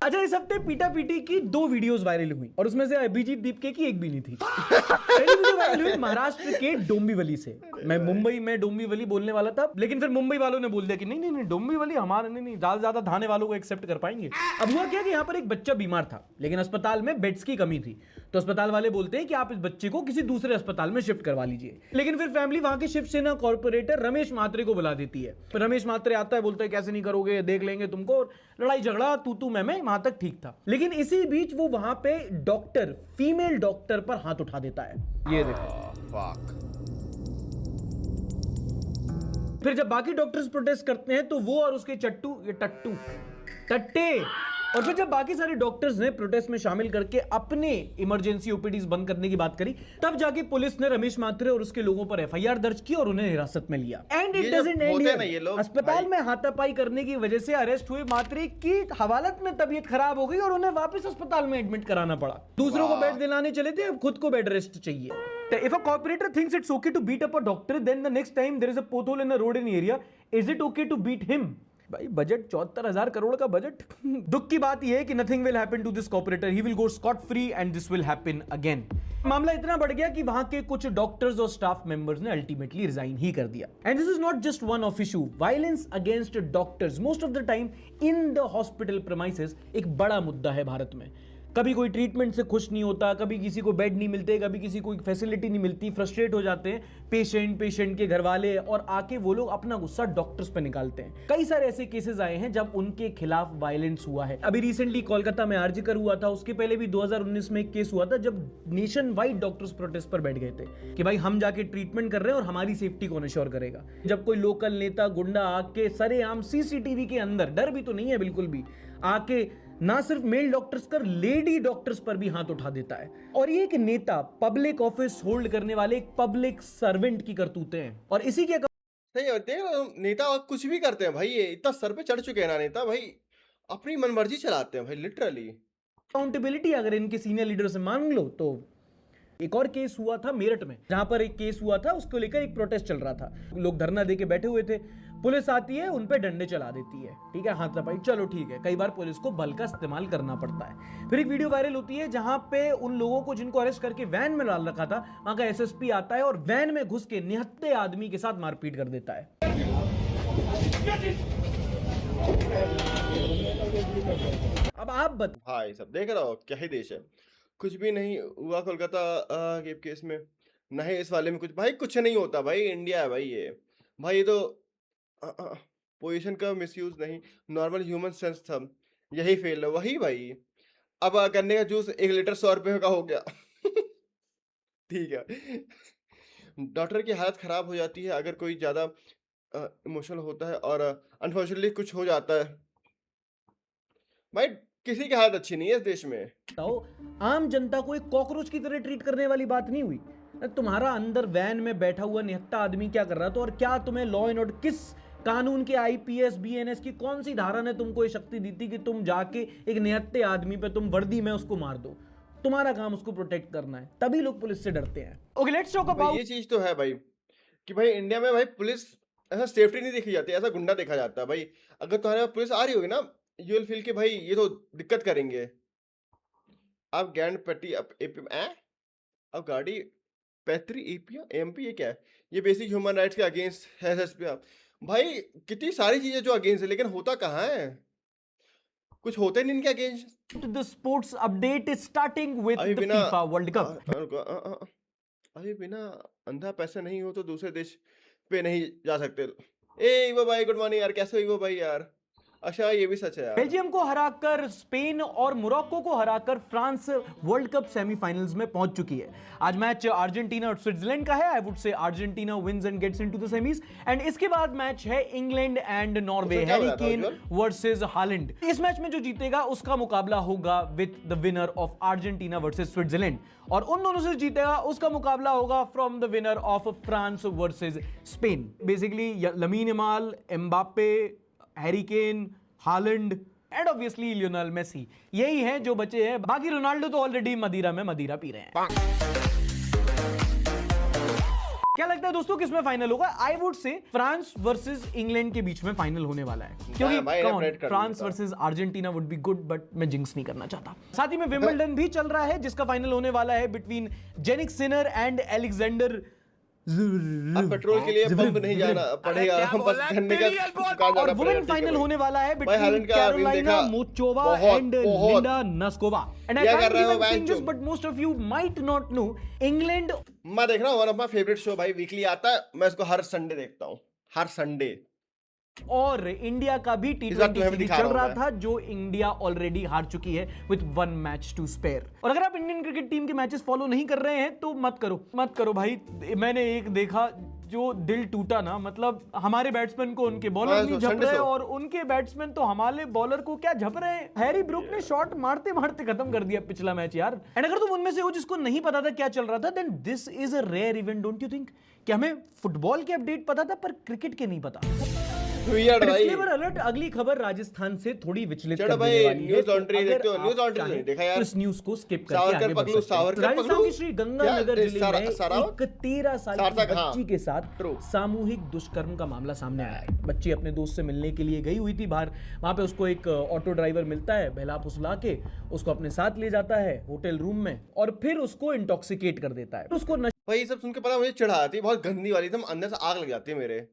अच्छा इस हफ्ते पीटा पीटी की 2 वीडियोस वायरल हुई और उसमें से अभिजीत दीपके की एक भी नहीं थी। पहली वीडियो वायरल हुई महाराष्ट्र के डोंबिवली से। मैं मुंबई में डोंबिवली बोलने वाला था, लेकिन फिर मुंबई वालों ने बोल दिया कि नहीं नहीं डोंबिवली हमारा नहीं, ज्यादा थाने वालों को एक्सेप्ट कर पाएंगे। अब हुआ क्या कि यहाँ पर एक बच्चा बीमार था, लेकिन अस्पताल में बेड्स की कमी थी। तो अस्पताल वाले बोलते हैं कि आप इस बच्चे को किसी दूसरे अस्पताल में शिफ्ट करवा लीजिए। लेकिन फिर फैमिली वहां के शिवसेना कॉर्पोरेटर रमेश मात्रे को बुला देती है। रमेश मात्रे आता है, बोलता है कैसे नहीं करोगे, देख लेंगे तुमको। लड़ाई झगड़ा तू मैं वहां तक ठीक था। लेकिन इसी बीच वो वहां पे डॉक्टर, फीमेल डॉक्टर पर हाथ उठा देता है। ये देखो। फिर जब बाकी डॉक्टर्स प्रोटेस्ट करते हैं तो वो और उसके टट्टे और फिर जब बाकी सारे डॉक्टर्स ने प्रोटेस्ट में शामिल करके अपने इमरजेंसी ओपीडीज बंद करने की बात करी, तब जाके पुलिस ने रमेश मात्रे और उसके लोगों पर एफआईआर दर्ज की और उन्हें हिरासत में लिया। And it doesn't and here. अस्पताल में हाथापाई करने की वजह से अरेस्ट हुए मात्रे की हवालत में तबीयत खराब हो गई और उन्हें वापस अस्पताल में एडमिट कराना पड़ा। दूसरों को बेड दिलाने चले थे, अब खुद को बेड रेस्ट चाहिए। If a corporator thinks it's okay to beat up a doctor, then the next time there is a pothole in a road in area, is it okay to beat him? भाई budget 74,000 crore का budget. दुख की बात यह है कि nothing will happen to this corporator, he will go scot free and this will happen again. मामला इतना बढ़ गया कि वहां के कुछ डॉक्टर्स और स्टाफ मेंबर्स ने अल्टीमेटली रिजाइन ही कर दिया। And this is not just one of issue, violence against doctors most of the time in the hospital premises एक बड़ा मुद्दा है भारत में। कभी कोई ट्रीटमेंट से खुश नहीं होता, कभी किसी को बेड नहीं मिलते, कभी किसी को फैसिलिटी नहीं मिलती, फ्रस्ट्रेट हो जाते हैं पेशेंट के घर वाले और आके वो लोग अपना गुस्सा डॉक्टर्स पे निकालते हैं। कई सारे ऐसे केसेस आए हैं जब उनके खिलाफ वायलेंस हुआ है। अभी रिसेंटली कोलकाता में आरजीकर हुआ था, उसके पहले भी 2019 में एक केस हुआ था जब नेशन वाइड डॉक्टर्स प्रोटेस्ट पर बैठ गए थे कि भाई हम जाके ट्रीटमेंट कर रहे हैं और हमारी सेफ्टी कौन एश्योर करेगा। जब कोई लोकल नेता गुंडा आके सरेआम सीसीटीवी के अंदर, डर भी तो नहीं है बिल्कुल भी, आके ना सिर्फ मेल डॉक्टर्स कर लेडी डॉक्टर्स पर भी हाथ उठा देता है। और ये एक नेता, पब्लिक ऑफिस होल्ड करने वाले एक पब्लिक सर्वेंट की करतूतें हैं। और इसी के सही है, देख नेता कुछ भी करते हैं भाई, ये इतना सर पे चढ़ चुके हैं ना नेता भाई, अपनी मनमर्जी चलाते हैं भाई लिटरली। अकाउंटेबिलिटी अगर इनके सीनियर लीडर से मांग लो तो। एक और केस हुआ था मेरठ में, जहां पर एक केस हुआ था, उसको लेकर एक प्रोटेस्ट चल रहा था, लोग धरना देके बैठे हुए थे, पुलिस आती है, उन पे डंडे चला देती है, ठीक है, हाथापाई, चलो ठीक है, कई बार पुलिस को बल का इस्तेमाल करना पड़ता है। फिर एक वीडियो वायरल होती है जहां पे उन लोगों को जिनको अरेस्ट करके वैन में डाल रखा था, वहां का एसएसपी आता है और वैन में घुस के निहत्थे आदमी के साथ मारपीट कर देता है। अब आप भाई सब देख रहा हो क्या ही देश है, कुछ भी नहीं हुआ कोलकाता के केस में, नहीं इस वाले में कुछ, भाई कुछ नहीं होता भाई, इंडिया है भाई ये, भाई ये तो पोजीशन का मिसयूज नहीं, नॉर्मल ह्यूमन सेंस था, यही फेल है वही भाई। अब गन्ने का जूस 1 लीटर 100 रुपये का हो गया। ठीक है, डॉक्टर की हालत खराब हो जाती है अगर कोई ज्यादा इमोशनल होता है और अनफॉर्चुनेटली कुछ हो जाता है भाई, किसी की हालत अच्छी नहीं है इस देश में। आम जनता को एक कॉकरोच की तरह ट्रीट करने वाली बात नहीं हुई। तुम्हारा अंदर वैन में बैठा हुआ निहत्था आदमी क्या कर रहा था और क्या तुम्हें लॉ एंड ऑर्डर, किस कानून के आईपीएस बीएनएस की कौन सी धारा ने तुमको ये शक्ति दी थी कि तुम जाके एक निहत्थे आदमी पे तुम वर्दी में उसको मार दो? तुम्हारा काम उसको प्रोटेक्ट करना है, तभी लोग पुलिस से डरते हैं। ओके लेट्स टॉक अबाउट, ये चीज तो है भाई, कि भाई इंडिया में भाई पुलिस ऐसा सेफ्टी नहीं देखी जाती, ऐसा गुंडा देखा जाता है भाई। अगर तुम्हारे पास पुलिस आ रही होगी ना, यू विल फील कि भाई ये तो दिक्कत करेंगे। आप गैंड पेटी अब गाड़ी पैतरी एपीओ एमपी, ये क्या है? ये बेसिक ह्यूमन राइट्स के अगेंस्ट है एसएसपी। भाई कितनी सारी चीजें जो अगेंस्ट है, लेकिन होता कहाँ है? कुछ होता ही नहीं इनके against. The sports update is starting with अभी the बिना FIFA World Cup. अभी बिना अंधा पैसा नहीं हो तो दूसरे देश पे नहीं जा सकते। ए ईवो भाई गुड मॉर्निंग यार, कैसे हो ईवो भाई यार? अच्छा ये भी सच है यार। बेल्जियम को हराकर स्पेन और मोरक्को को हराकर फ्रांस वर्ल्ड कप सेमीफाइनल्स में पहुंच चुकी है। आज मैच अर्जेंटीना और स्विट्जरलैंड का है। I would say Argentina wins and gets into the semis. And इसके बाद मैच है England and Norway, Harry Kane versus Haaland. इस मैच में जो जीतेगा उसका मुकाबला होगा with the winner of Argentina versus Switzerland, और उन दोनों से जीतेगा उसका मुकाबला होगा from the winner of France versus Spain. Basically Lamine Yamal, Mbappe, Harry Kane, Haaland and obviously Lionel Messi, यही हैं जो बचे हैं। बाकी रोनाल्डो तो ऑलरेडी मदिरा में मदिरा पी रहे हैं। क्या लगता है दोस्तों किसमें फाइनल होगा? आई वुड से फ्रांस वर्सेस इंग्लैंड के बीच में फाइनल होने वाला है, क्योंकि France versus Argentina would be good, but मैं जिंक्स नहीं करना चाहता। साथ ही में विंबलडन भी चल रहा है जिसका फाइनल होने वाला है between Jannik Sinner and Alexander. अब पेट्रोल के लिए पंप नहीं जाना पड़ेगा, हम बस झंडे का दुकान जाना और वुमेन पड़ेगा। फाइनल होने वाला है भाई बिटवीन हालैंड का विन कैरोलाइना देखा, मोचोवा बहुत, एंड बहुत। लिंडा नस्कोवा। एंड आई क्या कर कांट रहे हो इवन थिंक दिस, बैंचो? But most of you might not know England मैं देख रहा हूँ, one of my favourite show भाई वीकली आता है, मैं इसको हर संडे देखता हूँ, हर संडे। और इंडिया का भी इस बार T20 तुम्हें भी सीरीज दिखा चल रहा रहा हूं था जो इंडिया ऑलरेडी हार चुकी है विद 1 मैच टू स्पेयर। और अगर आप इंडियन क्रिकेट टीम के मैचेस फॉलो नहीं कर रहे हैं तो मत करो भाई। मैंने एक देखा जो दिल टूटा ना, मतलब हमारे बैट्समैन को उनके बॉलर नहीं झप रहे और उनके बैट्समैन तो हमारे बॉलर को क्या झप रहे हैं। हैरी ब्रूक ने शॉट मारते मारते खत्म कर दिया पिछला मैच यार। एंड अगर तुम उनमें से हो जिसको नहीं पता था क्या चल रहा था, then this is a rare event, don't you think? कि हमें फुटबॉल के अपडेट पता था पर क्रिकेट के नहीं पता। डिस्क्लेमर अलर्ट, अगली खबर राजस्थान से थोड़ी विचलित करने वाली है। न्यूज़ लॉन्ड्री देखते हो? न्यूज़ लॉन्ड्री नहीं देखा यार, इस न्यूज़ को स्किप करके आगे बढ़ सकते हैं। राजस्थान के श्री गंगानगर जिले में एक 13 साल की बच्ची के साथ सामूहिक दुष्कर्म का मामला सामने आया है। बच्ची अपने दोस्त से मिलने के लिए गई हुई थी बाहर, वहां पे उसको एक ऑटो ड्राइवर मिलता है, बहला फुसला के उसको अपने साथ ले जाता है होटल रूम में और फिर उसको इंटॉक्सिकेट कर देता है। उसको भाई ये सब सुन के पता मुझे चिढ़ आती है, बहुत गंदी वाली, एकदम अंदर से आग लग जाती है मेरे।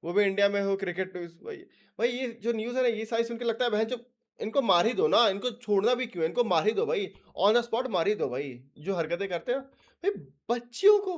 वो भी इंडिया में हो, क्रिकेट न्यूज़। भाई ये जो न्यूज़ है ना, ये सारी सुन के लगता है बहन जो इनको मार ही दो ना, इनको छोड़ना भी क्यों है? इनको मार ही दो भाई, ऑन द स्पॉट मार ही दो भाई, जो हरकतें करते हैं भाई बच्चियों को।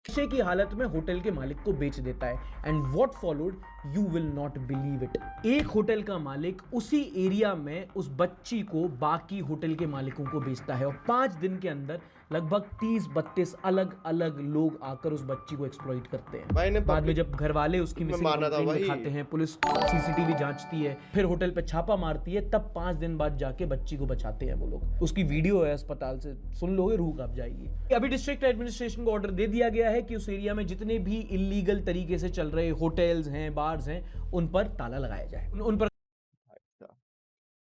नशे की हालत में होटल के मालिक को बेच देता है and what followed you will not believe it. एक होटल का मालिक उसी एरिया में उस बच्ची को बाकी होटल के मालिकों को बेचता है और 5 दिन के अंदर लगभग 30-32 अलग अलग लोग आकर उस बच्ची को एक्सप्लॉइट करते हैं। बाद में जब घर वाले उसकी मिसिंग कंप्लेंट लिखाते हैं, पुलिस सीसीटीवी जांचती है, फिर होटल पे छापा मारती है, तब 5 दिन बाद जाके बच्ची को बचाते हैं वो लोग। उसकी वीडियो है अस्पताल से, सुन लोगे रूह कांप जाएगी। अभी डिस्ट्रिक्ट एडमिनिस्ट्रेशन को ऑर्डर दे दिया गया है कि उस एरिया में जितने भी इलीगल तरीके से चल रहे होटल्स हैं, बार्स हैं, उन पर ताला लगाया जाए, उन पर।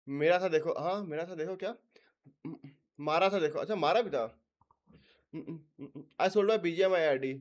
मेरा था देखो, हाँ मेरा था देखो, क्या मारा था देखो, अच्छा मारा भी था। I sold my BGMI ID.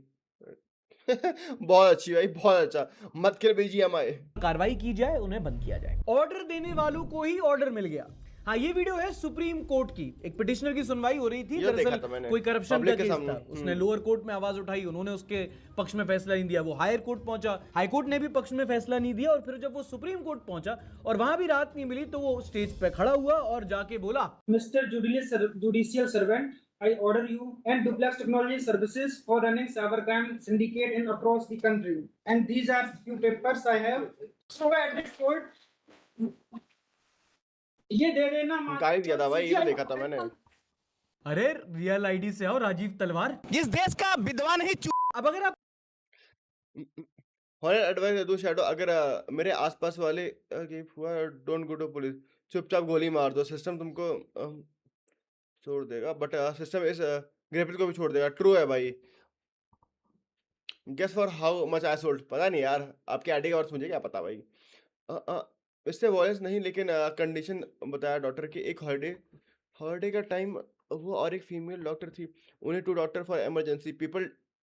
बहुत अच्छी भाई, बहुत अच्छा, मत खेल बीजीएमआई। कार्रवाई की जाए, उन्हें बंद किया जाए। ऑर्डर देने वालों को ही ऑर्डर मिल गया। हाँ, ये वीडियो है सुप्रीम कोर्ट की। एक पिटिशनर की सुनवाई हो रही थी, दरअसल कोई करप्शन का केस था। उसने लोअर कोर्ट में आवाज उठाई, उन्होंने उसके पक्ष में फैसला नहीं दिया, वो हायर कोर्ट पहुंचा, हाई कोर्ट ने भी पक्ष में फैसला नहीं दिया, और फिर जब वो सुप्रीम कोर्ट पहुंचा और वहां भी राहत नहीं मिली तो वो स्टेज पे खड़ा हुआ और जाके बोला, mister judicial servant, I order you and Duplex Technology Services for running cybercrime syndicate in across the country. And these are few papers I have. So at this court, ये दे देना। गाइड दिया था भाई, ये तो देखा था मैंने। अरे रियल आईडी से आओ राजीव तलवार, जिस देश का विद्वान ही अब अगर आप हॉनेस्ट एडवाइस दूं शैडो, अगर मेरे आसपास वाले डोंट गो टू पुलिस, चुपचाप गोली मार दो, सिस्टम तुमको छोड़ देगा, बट सिस्टम इस ग्रेफिट को भी छोड़ देगा। ट्रू है भाई। Guess for how much I sold, पता नहीं यार, आपके आईडी का अर्थ मुझे क्या पता भाई। इससे वॉयलेंस नहीं, लेकिन कंडीशन बताया डॉक्टर की। एक हॉलीडे का टाइम, वो और एक फीमेल डॉक्टर थी, उन्हें 2 doctor for emergency, people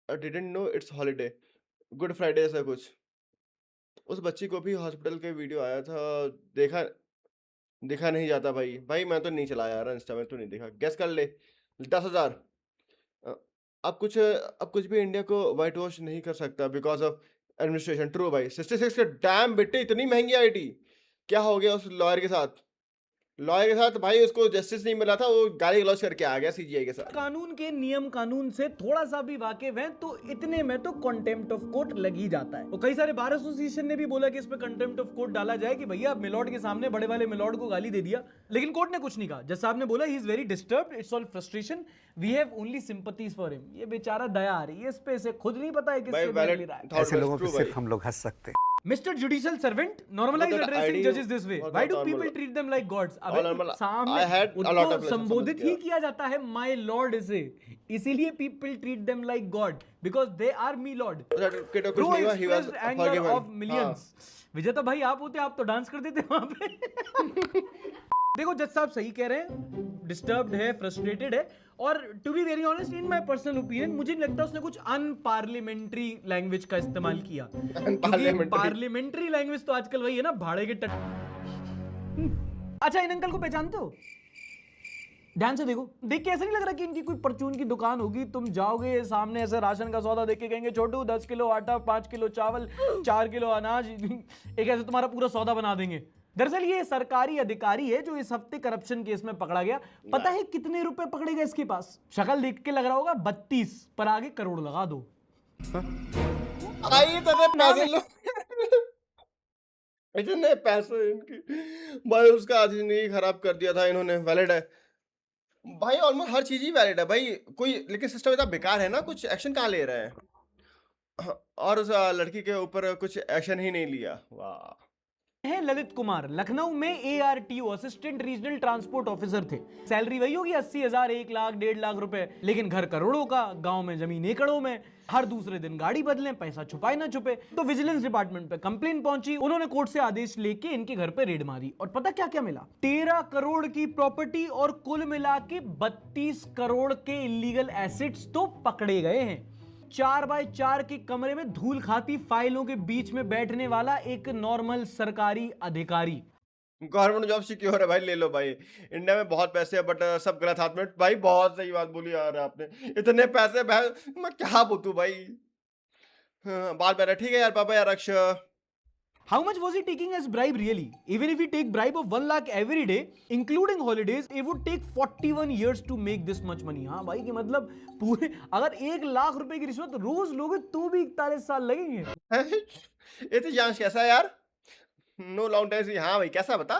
didn't know it's holiday, good Friday ऐसा कुछ। उस बच्ची को भी हॉस्पिटल के वीडियो आया था, देखा देखा नहीं जाता भाई। भाई मैं तो नहीं चलाया यार इंस्टा में, तो नहीं देखा। गेस कर ले 10,000। अ, अब कुछ भी इंडिया को व्हाइट वॉश नहीं कर सकता बिकॉज़ ऑफ एडमिनिस्ट्रेशन। ट्रू भाई। 66 के डैम बेटे इतनी महँगी आईडी। क्या हो गया उस लॉयर के साथ? लॉयर के साथ भाई उसको जस्टिस नहीं मिला था, वो गाली गलौज करके आ गया सीजीआई के साथ। कानून के नियम कानून से थोड़ा सा भी वाकिफ हैं तो इतने में तो कंटेम्प्ट ऑफ कोर्ट लग ही जाता है। और कई सारे बार एसोसिएशन ने भी बोला कि इस पे कंटेम्प्ट ऑफ कोर्ट डाला जाए कि भैया मिलॉर्ड के सामने बड़े वाले मिलॉर्ड को गाली दे दिया, लेकिन कोर्ट ने कुछ नहीं कहा। जज साहब ने बोला he is very disturbed, it's all frustration, we have only sympathies for him. ये बेचारा दया आ रही है इस पे, इसे खुद नहीं पता है किससे मिल रहा है। ऐसे लोगों पे सिर्फ हम लोग हंस सकते हैं। Mr. Judicial Servant, normalize that addressing ID judges this way. was Why not do normal. people treat them like gods? All अबे normal. सामने I had a lot of उनको lessons संबोधित समझ ही गया। किया जाता है my lord से, इसीलिए people treat them like god because they are me lord. कुछ Bro नहीं हुआ, he was expressed anger forgiven। of millions. विजेता भाई आप होते आप तो डांस कर देते वहां पे। देखो जज साहब सही कह रहे हैं, डिस्टर्ब्ड है, फ्रस्ट्रेटेड है, और to be very honest in my personal opinion मुझे नहीं लगता उसने कुछ अनपार्लियामेंट्री लैंग्वेज का इस्तेमाल किया। पार्लियामेंट्री लैंग्वेज तो आजकल वही है ना, भाड़े के अच्छा इन अंकल को पहचानते हो? ध्यान से देखो, देख के ऐसा नहीं लग रहा कि इनकी कोई परचून की दुकान होगी। तुम जाओगे सामने ऐसे राशन का सौदा देख के कहेंगे छोटू 10 किलो आटा, 5 किलो चावल, 4 किलो अनाज, एक ऐसे तुम्हारा पूरा सौदा बना देंगे। दरअसल ये सरकारी अधिकारी है जो इस हफ्ते करप्शन केस में पकड़ा गया। पता है कितने रुपए पकड़े गए इसके पास? शक्ल देख के लग रहा होगा 32, पर आगे करोड़ लगा दो। आइए तो पैसे लो। इतने पैसे इनकी भाई, उसका आधी जिंदगी खराब कर दिया था इन्होंने। वैलिड है भाई, ऑलमोस्ट हर चीज ही वैलिड है भाई। कोई लेकिन सिस्टम इतना बेकार है ना, कुछ एक्शन कहाँ ले रहे हैं। और उस लड़की के ऊपर कुछ एक्शन ही नहीं लिया। वाह। है ललित कुमार, लखनऊ में ARTO assistant regional transport officer थे। सैलरी वही होगी 80,000, 1 लाख, 1.5 लाख रुपए, लेकिन घर करोड़ों का, गांव में जमीन एकड़ों में, हर दूसरे दिन गाड़ी बदलें, पैसा छुपाए ना छुपे। तो विजिलेंस डिपार्टमेंट पे कंप्लेन पहुंची, उन्होंने कोर्ट से आदेश लेके इनके घर पे रेड मारी, और पता क्या क्या मिला? 13 करोड़ की प्रॉपर्टी और कुल मिला के 32 करोड़ के इलीगल एसेट्स तो पकड़े गए हैं। 4x4 के कमरे में धूल खाती फाइलों के बीच में बैठने वाला एक नॉर्मल सरकारी अधिकारी। गवर्नमेंट जॉब सिक्योर है भाई, ले लो भाई। इंडिया में बहुत पैसे है बट सब गलत हाथ में। भाई बहुत सही बात बोली यार आपने, इतने पैसे मैं क्या बोलूं भाई। बात बैठा ठीक है यार पापा यार अक्ष। How much was he taking as bribe really? Even if he take bribe of 1 lakh every day, including holidays, it would take 41 years to make this much money. हाँ भाई कि मतलब पूरे अगर 1 लाख रुपए की रिश्वत रोज लोगे तो भी 41 साल लगेंगे। ये तो जांच कैसा है यार? नो लॉन्ग टाइम से। हाँ भाई कैसा बता,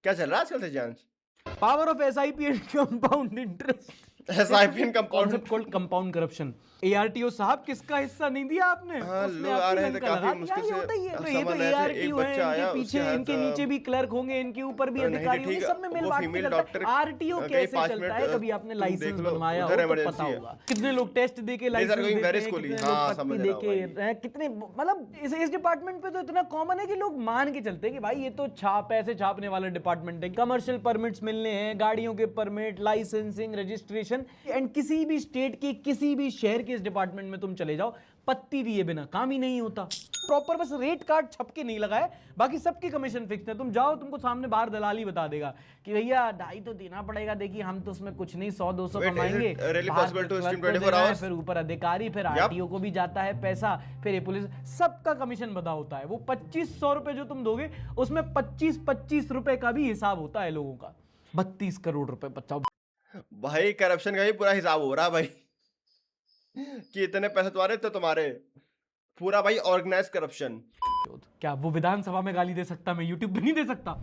क्या चल रहा है आजकल से जांच? Power of SIP and compound interest. SIP and compound Concept called compound corruption. ARTO साहब किसका हिस्सा नहीं दिया आपने? हाँ, उसमें लोग आ आपकी रहे थे लंका काफी लगा मुश्किल दिया। से होता ही है। तो ये समझ तो रहे थे। ARTO एक है, बच्चा आया, इनके पीछे उसके इनके हाथ, नीचे भी क्लर्क होंगे, इनके ऊपर भी नहीं अधिकारी होंगे, ठीक सब में मेल वो बांटते फीमेल चलता डॉक्टर है। RTO कैसे चलता है कभी आपने लाइसेंस बनवाया हो तो पता होगा। कितने लोग टेस्ट देके लाइसेंस देते हैं, कितने लोग पत्ती देके, कितने मतलब इस डिपार्टमेंट पे तो इतना कॉमन है कि लोग मान के चलते हैं कि भाई ये तो पैसे छापने वाला डिपार्टमेंट है। कमर्शियल परमिट्स मिलने हैं, गाड़ियों के परमिट, लाइसेंसिंग, रजिस्ट्रेशन, एंड किसी भी स्टेट के किसी भी शहर के इस डिपार्टमेंट में तुम चले जाओ, पत्ती दिए बिना काम ही नहीं होता। प्रॉपर बस रेट कार्ड छप के नहीं लगाए, बाकी सबके कमीशन फिक्स है। तुम जाओ, तुमको सामने बाहर दलाली बता देगा कि भैया 2.5 तो देना पड़ेगा, देखिए हम तो उसमें कुछ नहीं 100-200 कमाएंगे। फिर ऊपर अधिकारी, फिर RTO को भी जाता है पैसा, फिर ये पुलिस, सबका कमीशन बता होता है। वो 2500 रुपए जो तुम दोगे उसमें 25 रुपए का भी हिसाब होता है लोगों का। 32 करोड़ रुपए बचाओ भाई। करप्शन का भी पूरा हिसाब हो रहा है भाई कि इतने पैसे तुम्हारे तो तुम्हारे, पूरा भाई ऑर्गेनाइज करप्शन। क्या वो विधानसभा में गाली दे सकता, मैं यूट्यूब पे नहीं दे सकता?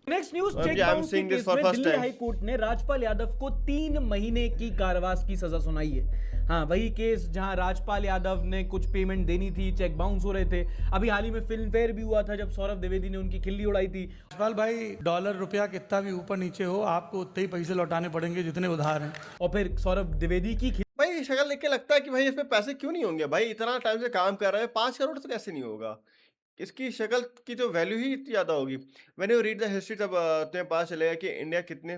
नेक्स्ट न्यूज, चेक बाउंस के केस में दिल्ली हाई कोर्ट ने राजपाल यादव को 3 महीने की कारावास की सजा सुनाई है। हाँ, वही केस जहां राजपाल यादव ने कुछ पेमेंट देनी थी, चेक बाउंस हो रहे थे। अभी हाल ही में फिल्म फेयर भी हुआ था जब सौरभ द्विवेदी ने उनकी खिल्ली उड़ाई थी। राजपाल भाई, डॉलर रुपया कितना भी ऊपर नीचे हो, आपको उतने ही पैसे लौटाने पड़ेंगे जितने उधार हैं। और फिर सौरभ द्विवेदी की भाई शक्ल देख के लगता है कि भाई इसमें पैसे क्यों नहीं होंगे भाई, इतना टाइम से काम कर रहे हैं, 5 करोड़ तो कैसे नहीं होगा? इसकी शक्ल की तो वैल्यू ही इतनी ज़्यादा होगी। When you read the history तब तुम्हें पता चलेगा कि इंडिया कितने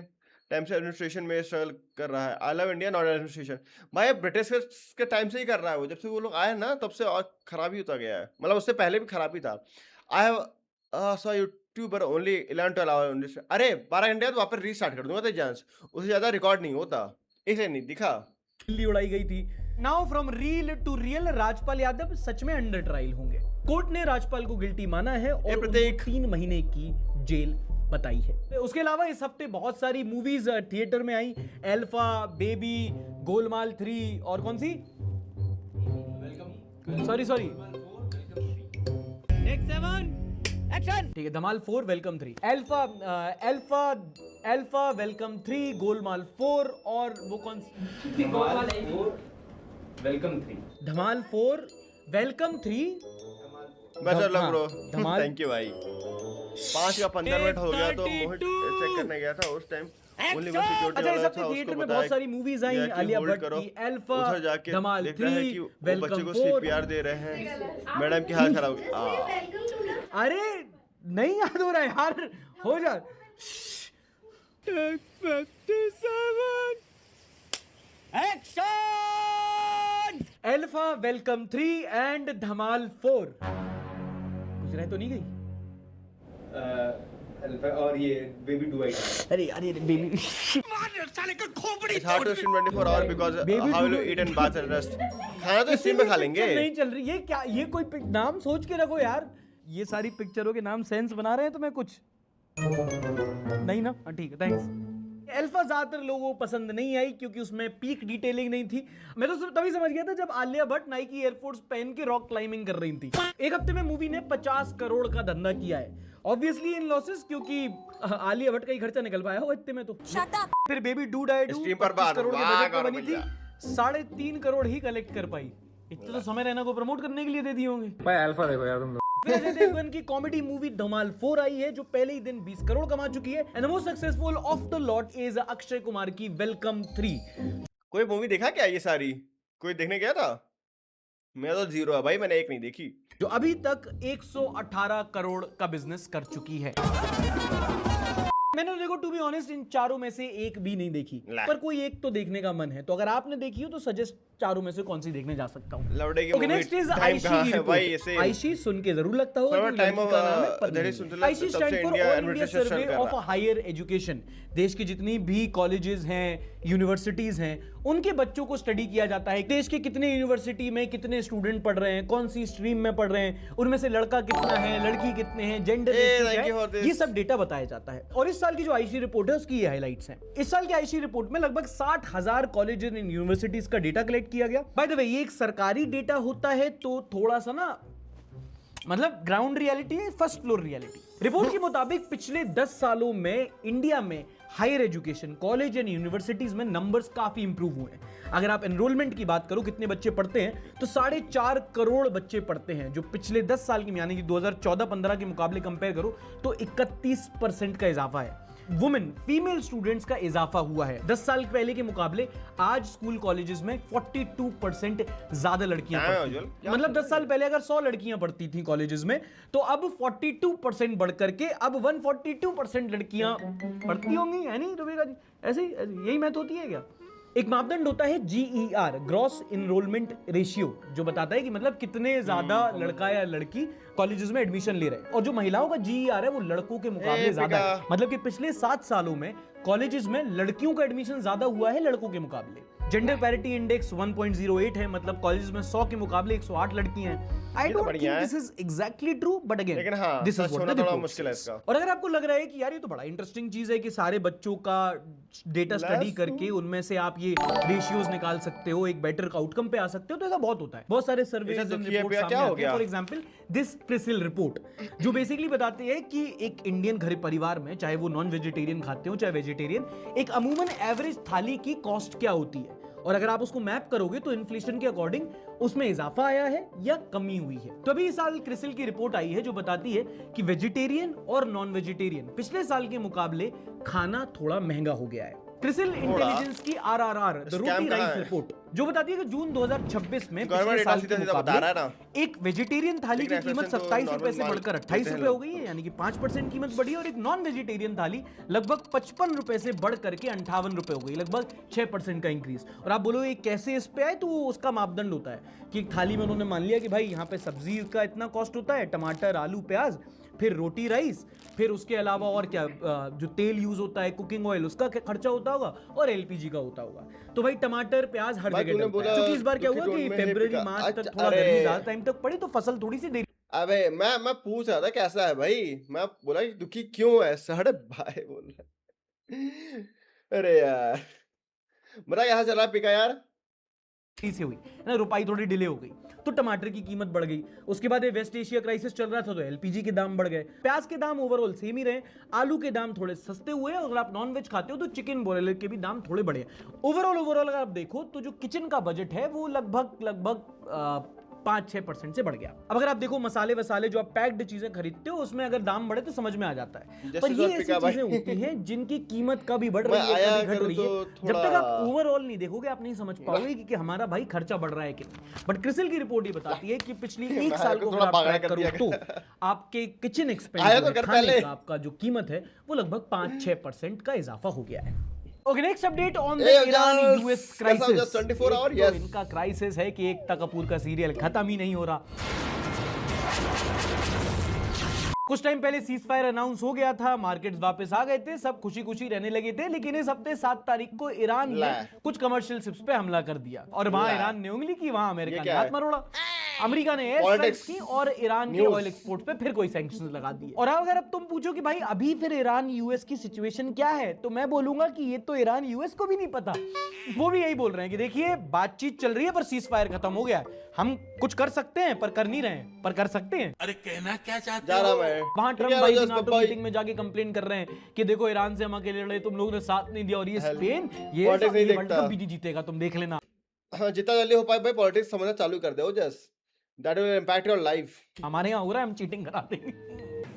टाइम से एडमिनिस्ट्रेशन में स्ट्रगल कर रहा है। I love India not administration. भाई ब्रिटिश के टाइम से ही कर रहा है वो, जब से वो लोग आए ना तब से और खराब ही होता गया है, मतलब उससे पहले भी खराब ही था। I have saw YouTuber only 11-12 hour. अरे 12 घंटे बाद वापस रीस्टार्ट कर दूंगा तो चांस, उससे ज्यादा रिकॉर्ड नहीं होता, इसलिए नहीं दिखा। दिल्ली उड़ाई गई थी। Now from reel to real, Rajpal Yadav सच में अंडर ट्रायल होंगे। कोर्ट ने राजपाल को गिल्टी माना है और उनको 3 महीने की जेल बताई है। उसके अलावा इस हफ्ते बहुत सारी मूवीज थिएटर में आई। अल्फा, बेबी, गोलमाल 3 और कौन सी, सॉरी ठीक है, धमाल 4, वेलकम 3, अल्फा, वेलकम 3, गोलमाल 4 और वो कौन सी, धमाल 4, वेलकम 3, धमाल 4, वेलकम 3। बस लग ब्रो, धमाल। थैंक यू भाई। 5 या 15 मिनट हो गया तो मोहित चेक करने गया था उस टाइम। अच्छा, इस हफ्ते थिएटर में बहुत सारी मूवीज आई। आलिया भट्ट की अल्फा, धमाल 3, वेलकम 4। CPR दे रहे हैं, मैडम की हालत खराब हो गई। अरे नहीं याद हो रहा है यार, हो जा। एक्शन! अल्फा, वेलकम 3 एंड धमाल 4। कुछ रह तो नहीं गई? और ये बेबी डू आई। अरे यार ये baby It's hard to stream 24 hours because how will you eat and bath and rest? खाना तो स्ट्रीम में खा लेंगे। नहीं चल रही ये क्या, ये कोई नाम सोच के रखो यार। ये सारी पिक्चरों के नाम सेंस बना रहे हैं तुम्हें कुछ नहीं ना? ठीक है, थैंक्स। अल्फा ज्यादातर लोगों को पसंद नहीं आई क्योंकि उसमें पीक डिटेलिंग नहीं थी। मैं तो तभी समझ गया था जब आलिया भट्ट नाइकी एयरफोर्स पहन के रॉक क्लाइंबिंग कर रही थी। एक हफ्ते में मूवी ने 50 करोड़ का धंधा किया है, ऑब्वियसली इन लॉसेस, क्योंकि आलिया भट्ट का ही खर्चा निकल पाया हो इतने में। तो फिर baby do die do 25 crore के बजट में बनी थी, 3.5 करोड़ ही कलेक्ट कर पाई। इतना तो समय रैना को प्रमोट करने के लिए दे दिए होंगे। भाई अल्फा देखो यार तुम लोग। अजय देवगन की कॉमेडी मूवी धमाल 4 आई है जो पहले ही दिन 20 करोड़ कमा चुकी है। And the most successful of the lot is Akshay Kumar की वेलकम 3। कोई मूवी देखा क्या ये सारी? कोई देखने गया था? मेरा तो 0 है भाई, मैंने एक नहीं देखी। जो अभी तक 118 करोड़ का बिजनेस कर चुकी है। मैंने तो देखो टू बी ऑनेस्ट इन चारों में से एक भी नहीं देखी, पर कोई एक तो देखने का मन है। तो अगर आपने देखी हो तो सजेस्ट चारों में से कौन सी देखने जा सकता हूँ। Okay, next is AISHE. AISHE सुन के जरूर लगता होगा कि लड़की का नाम है Padmini. AISHE stand for all India survey of higher education. देश की जितनी भी कॉलेजेस हैं, यूनिवर्सिटीज हैं, उनके बच्चों को स्टडी किया जाता है। देश के कितने यूनिवर्सिटी में कितने स्टूडेंट पढ़ रहे हैं, कौन सी स्ट्रीम में पढ़ रहे हैं, उनमें से लड़का कितना है, लड़की कितने हैं, जेंडर ये सब डेटा बताया जाता है। और इस साल की जो आईशी रिपोर्ट है उसकी ये हाइलाइट्स हैं। इस साल की आईशी रिपोर्ट में लगभग 60,000 कॉलेजेस एंड यूनिवर्सिटीज का डेटा कलेक्ट किया गया। बाय द वे ये एक सरकारी डेटा होता है तो थोड़ा सा ना मतलब ग्राउंड रियलिटी है, फर्स्ट फ्लोर रियलिटी। रिपोर्ट के मुताबिक पिछले 10 सालों में इंडिया में higher education, college and universities में नंबर्स काफी इंप्रूव हुए हैं। अगर आप एनरोलमेंट की बात करो, कितने बच्चे पढ़ते हैं, तो 4.5 करोड़ बच्चे पढ़ते हैं, जो पिछले 10 साल की यानी कि 2014-15 के मुकाबले कंपेयर करो तो 31% का इजाफा है। वुमेन, फीमेल स्टूडेंट्स का इजाफा हुआ है 10 साल पहले के मुकाबले। आज स्कूल कॉलेजेस में 42% ज्यादा लड़कियां पढ़ती हैं। मतलब 10 साल पहले अगर 100 लड़कियां पढ़ती थी कॉलेजेस में, तो अब 42% बढ़ करके अब 142% लड़कियां पढ़ती होंगी, है नहीं रुबेगा जी? ऐसे ही यही मैथ होती है क्या? एक मापदंड होता है GER, ग्रॉस इनरोलमेंट रेशियो, जो बताता है कि मतलब कितने ज्यादा लड़का या लड़की कॉलेजेस में एडमिशन ले रहे हैं। और जो महिलाओं का GER है वो लड़कों के मुकाबले ज्यादा है। मतलब कि पिछले 7 सालों में कॉलेजेस में लड़कियों का एडमिशन ज्यादा हुआ है लड़कों के मुकाबले। जेंडर पैरिटी इंडेक्स 1.08 है, मतलब कॉलेजेस में 100 के मुकाबले 108 लड़कियां हैं। I don't think this is exactly true, but again this is what the report मुश्किल है इसका। और अगर आपको लग रहा है कि यार ये तो बड़ा इंटरेस्टिंग चीज है कि सारे बच्चों का डेटा स्टडी करके उनमें से आप ये रेशियोज निकाल सकते हो, एक बेटर आउटकम पे आ सकते हो, तो ऐसा बहुत होता है। बहुत सारे सर्वेज एंड रिपोर्ट्स सामने आते हैं। For example this CRISIL report, जो बेसिकली बताती है कि एक इंडियन घर परिवार में, चाहे वो नॉन वेजिटेरियन खाते हो चाहे वेजिटेरियन, एक अमूमन एवरेज थाली की कॉस्ट क्या होती है। और अगर आप उसको मैप करोगे तो इन्फ्लेशन के अकॉर्डिंग उसमें इजाफा आया है या कमी हुई है। तो अभी इस साल क्रिसिल की रिपोर्ट आई है जो बताती है कि वेजिटेरियन और नॉन वेजिटेरियन पिछले साल के मुकाबले खाना थोड़ा महंगा हो गया है। क्रिसिल इंटेलिजेंस की RRR, the roti rice report, जो बताती है कि जून 2026 में गवर्नमेंट पिछले इतना साल के सीधा सीधा बता रहा है मुकाबले एक वेजिटेरियन थाली की लेकिन कीमत एक्सप्रेशन तो 27 रुपए से नॉर्मल बढ़कर माल 28 देते हैं रुपए हो लोग। गई है, यानी कि 5% कीमत बढ़ी, और एक नॉन वेजिटेरियन थाली लगभग 55 रुपए से बढ़ करके 58 रुपए हो गई, लगभग 6% का इंक्रीज। और आप बोलो ये कैसे इस पे आए, तो उसका मापदंड होता है कि एक थाली में उन्होंने मान लिया कि भाई यहाँ पे सब्जी का इतना कॉस्ट होता है, टमाटर, आलू, प्याज, फिर रोटी, राइस, फिर उसके अलावा और क्या, जो तेल यूज होता है, कुकिंग ऑयल, उसका खर्चा होता होगा, और एलपीजी का होता होगा। तो भाई टमाटर, प्याज हर भाई जगह तूने डलता है। बोला क्योंकि इस बार क्या दुखी हुआ टोन कि में फरवरी है मार्च तक अच्छा, थोड़ा गर्मी अरे। ज्यादा टाइम तक पड़ी, तो फसल थोड़ी सी देरी। अबे मैं पूछ रहा था कैसा है भाई, मैं बोला कि दुखी क्यों है, साढ़े भाई बोल रहा। अरे यार बता कैसा चला पिका यार। से हुई ना, रुपाई थोड़ी डिले हो गई तो टमाटर की कीमत बढ़ गई। उसके बाद ये वेस्ट एशिया क्राइसिस चल रहा था तो एलपीजी के दाम बढ़ गए। प्याज के दाम ओवरऑल सेम ही रहे, आलू के दाम थोड़े सस्ते हुए, और अगर आप नॉन वेज खाते हो तो चिकन ब्रॉयलर के भी दाम थोड़े बढ़े। ओवरऑल अगर आप देखो तो जो किचन का बजट है वो लगभग 5-6% से बढ़ गया। अब अगर आप देखो मसाले वसाले जो आप पैक्ड चीजें खरीदते हो उसमें अगर दाम बढ़े तो समझ में आ जाता है, पर ये ऐसी चीजें होती हैं जिनकी कीमत कभी बढ़ रही है कभी घट रही है। जब तक आप ओवरऑल नहीं देखोगे आप नहीं समझ पाओगे कि हमारा भाई खर्चा बढ़ रहा है कि नहीं। बट क्रिसिल की रिपोर्ट ये बताती है कि पिछली एक साल को अगर आप ट्रैक करो तो आपके किचन एक्सपेंडिचर खाने का आपका जो कीमत है वो लगभग 5-6% का इजाफा हो गया है। Okay, next update on the Iran US crisis. 24 hour, yes. इनका क्राइसिस है कि एकता कपूर का सीरियल खत्म ही नहीं हो रहा। कुछ टाइम पहले सीज फायर अनाउंस हो गया था, मार्केट्स वापस आ गए थे, सब खुशी खुशी रहने लगे थे, लेकिन इस हफ्ते 7 तारीख को ईरान ने कुछ कमर्शियल शिप्स पे हमला कर दिया, और वहां ईरान ने उंगली की, वहां अमेरिका ने हाथ मरोड़ा। अमेरिका ने एयर स्ट्राइक्स की और ईरान के ऑयल एक्सपोर्ट पे फिर कोई सैंक्शंस लगा दिए। और अगर अब तुम पूछो कि भाई अभी फिर ईरान यूएस की सिचुएशन क्या है, तो मैं बोलूंगा कि ये तो ईरान यूएस को भी नहीं पता। वो भी यही बोल रहे हैं कि देखिए बातचीत चल रही है पर सीज फायर खत्म हो गया है, हम कुछ कर सकते हैं पर कर नहीं रहे हैं, पर कर सकते हैं। अरे कहना क्या चाहते जा रहा हो? मैं वहां ट्रम्प भाई नाटो मीटिंग में जाके कंप्लेन कर रहे हैं कि देखो ईरान से हम अकेले लड़े, तुम लोगों ने साथ नहीं दिया, और ये स्पेन ये वर्ल्ड कप भी नहीं जीतेगा, तुम देख लेना। हाँ, जितना जल्दी हो पाए भाई पॉलिटिक्स समझना चालू कर दो, just that will impact your life. हमारे यहाँ हो रहा है, हम चीटिंग करा देंगे।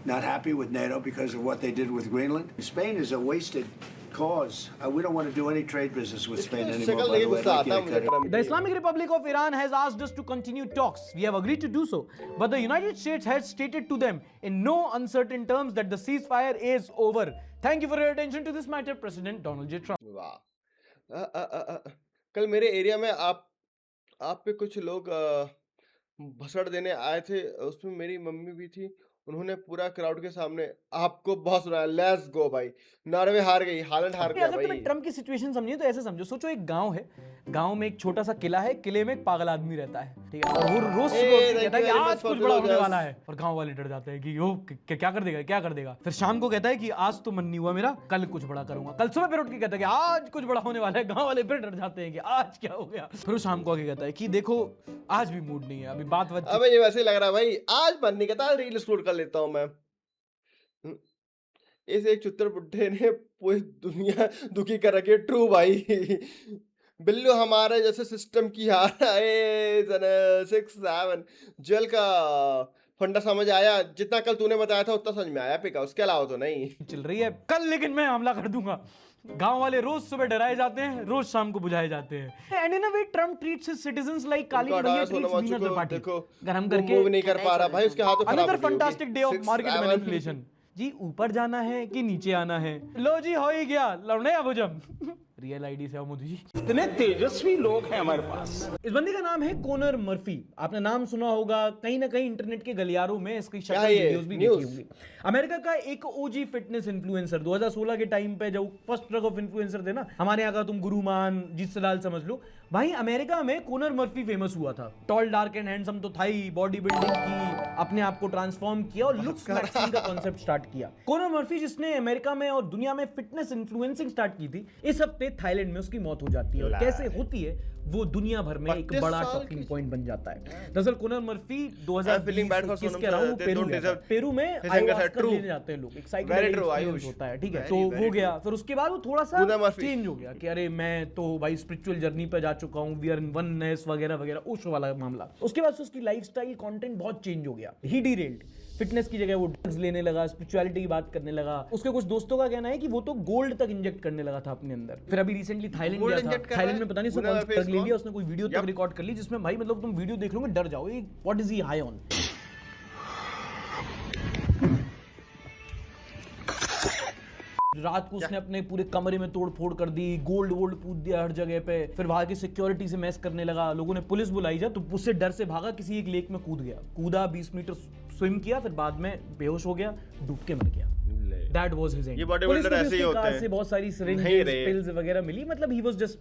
Not happy with NATO because of what they did with Greenland. Spain is a wasted cause. We don't want to do any trade business with Spain anymore. By the way, I'd like you to cut it. The Islamic Republic of Iran has asked us to continue talks. We have agreed to do so, but the United States has stated to them in no uncertain terms that the ceasefire is over. Thank you for your attention to this matter, President Donald J. Trump. वाह, कल मेरे area में आप पे कुछ लोग भसड़ देने आए थे, उसमें मेरी मम्मी भी थी, उन्होंने पूरा क्राउड के सामने आपको बहुत सुनाया, लेट्स गो भाई, नॉर्वे हार गई, हालैंड हार गया अगर भाई। तुम्हें ट्रम्प की सिचुएशन समझिए तो ऐसे समझो, सोचो एक गांव है, गांव में एक छोटा सा किला है, किले में एक पागल आदमी रहता है, ठीक है, और वो रोज कहता है कि आज कुछ बड़ा होने वाला है, और गांव वाले डर जाते हैं कि ओ क्या कर देगा, क्या कर देगा। फिर शाम को कहता है कि आज तो मन नहीं हुआ मेरा, कल कुछ बड़ा करूंगा। कल सुबह फिर उठ के कहता है कि आज कुछ बड़ा होने वाला है, गांव वाले फिर डर जाते हैं कि आज क्या हो गया। फिर वो शाम को आके कहता है कि देखो आज भी मूड नहीं है, अभी बात अबे ये वैसे ही लग रहा है भाई, आज मन नहीं कहता, रील स्क्रॉल कर लेता हूँ मैं। इस एक चुत्तर बुड्ढे ने पूरी दुनिया दुखी कर रखी है, ट्रू भाई। बिल्लू हमारे जैसे सिस्टम की हार है। 6-7 जेल का फंडा समझ आया, जितना कल तूने बताया था उतना समझ में आया पिका, उसके अलावा तो नहीं चल रही है कल, लेकिन मैं हमला कर दूंगा। गांव वाले रोज सुबह डराए जाते हैं, रोज शाम को बुझाए जाते हैं। And in a way Trump treats his citizens like काली भैया ट्रीट्स वीनस त्रिपाठी। देखो गरम करके मूव नहीं कर पा रहा भाई, उसके हाथों खराब अनदर हो गई fantastic day of market 6-7 manipulation. जी ऊपर जाना है कि नीचे आना है, लो जी हो ही गया, लौड़े अब जम रियल आईडी से मोदी जी। इतने तेजस्वी लोग हैं हमारे पास। इस बंदे का नाम है कॉनर मर्फी, आपने नाम सुना होगा, कहीं ना कहीं इंटरनेट के गलियारों में इसकी शक्ल वीडियोस भी देखी होंगी। अमेरिका का एक ओजी फिटनेस इन्फ्लुएंसर, 2016 के टाइम पे जब फर्स्ट ट्रक ऑफ इन्फ्लुएंसर थे ना, हमारे यहाँ का तुम गुरुमान जीत सलाल समझ लो, भाई अमेरिका में कॉनर मर्फी फेमस हुआ था। टॉल डार्क एंड हैंडसम तो था ही, बॉडी बिल्डिंग की, अपने आप को ट्रांसफॉर्म किया और लुक्स मैक्सिंग का कॉन्सेप्ट स्टार्ट किया। कॉनर मर्फी जिसने अमेरिका में और दुनिया में फिटनेस इन्फ्लुएंसिंग स्टार्ट की थी, इस हफ्ते थाईलैंड में उसकी मौत हो जाती है, और कैसे होती है वो दुनिया भर में एक बड़ा टॉकिंग पॉइंट बन जाता है। दरअसल कॉनर मर्फी 2021 के अराउंड पेरू में आयाहुस्का लेने जाते हैं लोग, एक साइकिल होता है, ठीक है, तो वो गया। फिर उसके बाद वो थोड़ा सा चेंज हो गया कि अरे मैं तो भाई स्पिरिचुअल जर्नी पे जा चुका हूँ, वी आर इन वननेस वगैरह वगैरह, उस वाला मामला। उसके बाद से उसकी लाइफस्टाइल कंटेंट बहुत चेंज हो गया, ही डिरेल्ड। फिटनेस की जगह वो ड्रग्स लेने लगा, स्पिरिचुअलिटी की बात करने लगा। उसके कुछ दोस्तों का कहना है कि वो तो गोल्ड तक इंजेक्ट करने लगा था अपने अंदर। फिर अभी रिसेंटली थाईलैंड Gold गया inject था, कर थाईलैंड रहा में पता नहीं है? उसने कौन सा face ड्रग ले कौन? लिया, उसने कोई वीडियो तक रिकॉर्ड कर ली जिसमें भाई मतलब तुम वीडियो देख लोगे डर जाओगे, what is he high on. रात को उसने अपने पूरे कमरे में तोड़ फोड़ कर दी, गोल्ड वोल्ड पूछ दिया हर जगह पे। फिर वहां की सिक्योरिटी से मैस करने लगा, लोगों ने पुलिस बुलाई जा तो उससे डर से भागा, किसी एक लेक में कूदा 20 मीटर स्विम किया, फिर बाद में बेहोश हो गया, डूब के मर गया। That was his end. ये बॉडीबिल्डर ऐसे ही होते हैं। से बहुत सारी नहीं syringes, रे। pills वगैरह मिली, मतलब he was just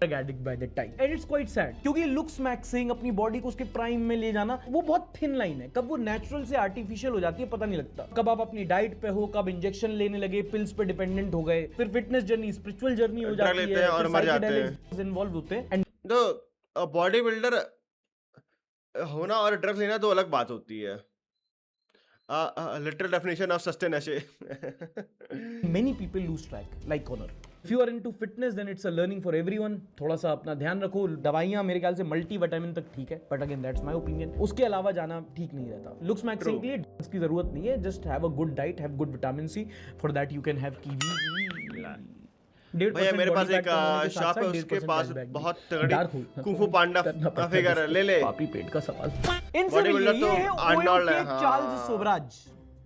drug addict by that time. And it's quite sad क्योंकि looks maxing, अपनी बॉडी को उसके प्राइम में ले जाना, वो बहुत थिन लाइन है। कब वो नेचुरल से आर्टिफिशियल हो जाती है पता नहीं लगता। कब आप अपनी डाइट पे हो, कब इंजेक्शन लेने लगे, पिल्स पे डिपेंडेंट हो गए, फिर फिटनेस जर्नी, स्पिरिचुअल जर्नी हो ड्रग जाती लेते है, हैं और फिर मर जाते हैं। psychedelics involved होते हैं। And तो बॉडी बिल्डर होना और ड्रग्स लेना दो अलग बात होती है। लिटरल डेफिनेशन ऑफ सस्ते नशे। many people lose track like Connor. If you are into fitness then it's a learning for everyone. थोड़ा सा अपना ध्यान रखो। दवाइयाँ मेरे ख्याल से मल्टी विटामिन तक ठीक है, but again that's my opinion. उसके अलावा जाना ठीक नहीं रहता। लुक्स मैक्सिंग के लिए ड्रग्स की जरूरत नहीं है, just have a good diet, have good vitamin C, for that you can have kiwi. भैया मेरे पास एक शॉप है, उसके पास बहुत तगड़ी कुंफू पांडा का फिगर है, ले ले। पापी पेट का सवाल। बॉडीबिल्डर तो आर्नोल्ड है। चार्ल्स सोबराज।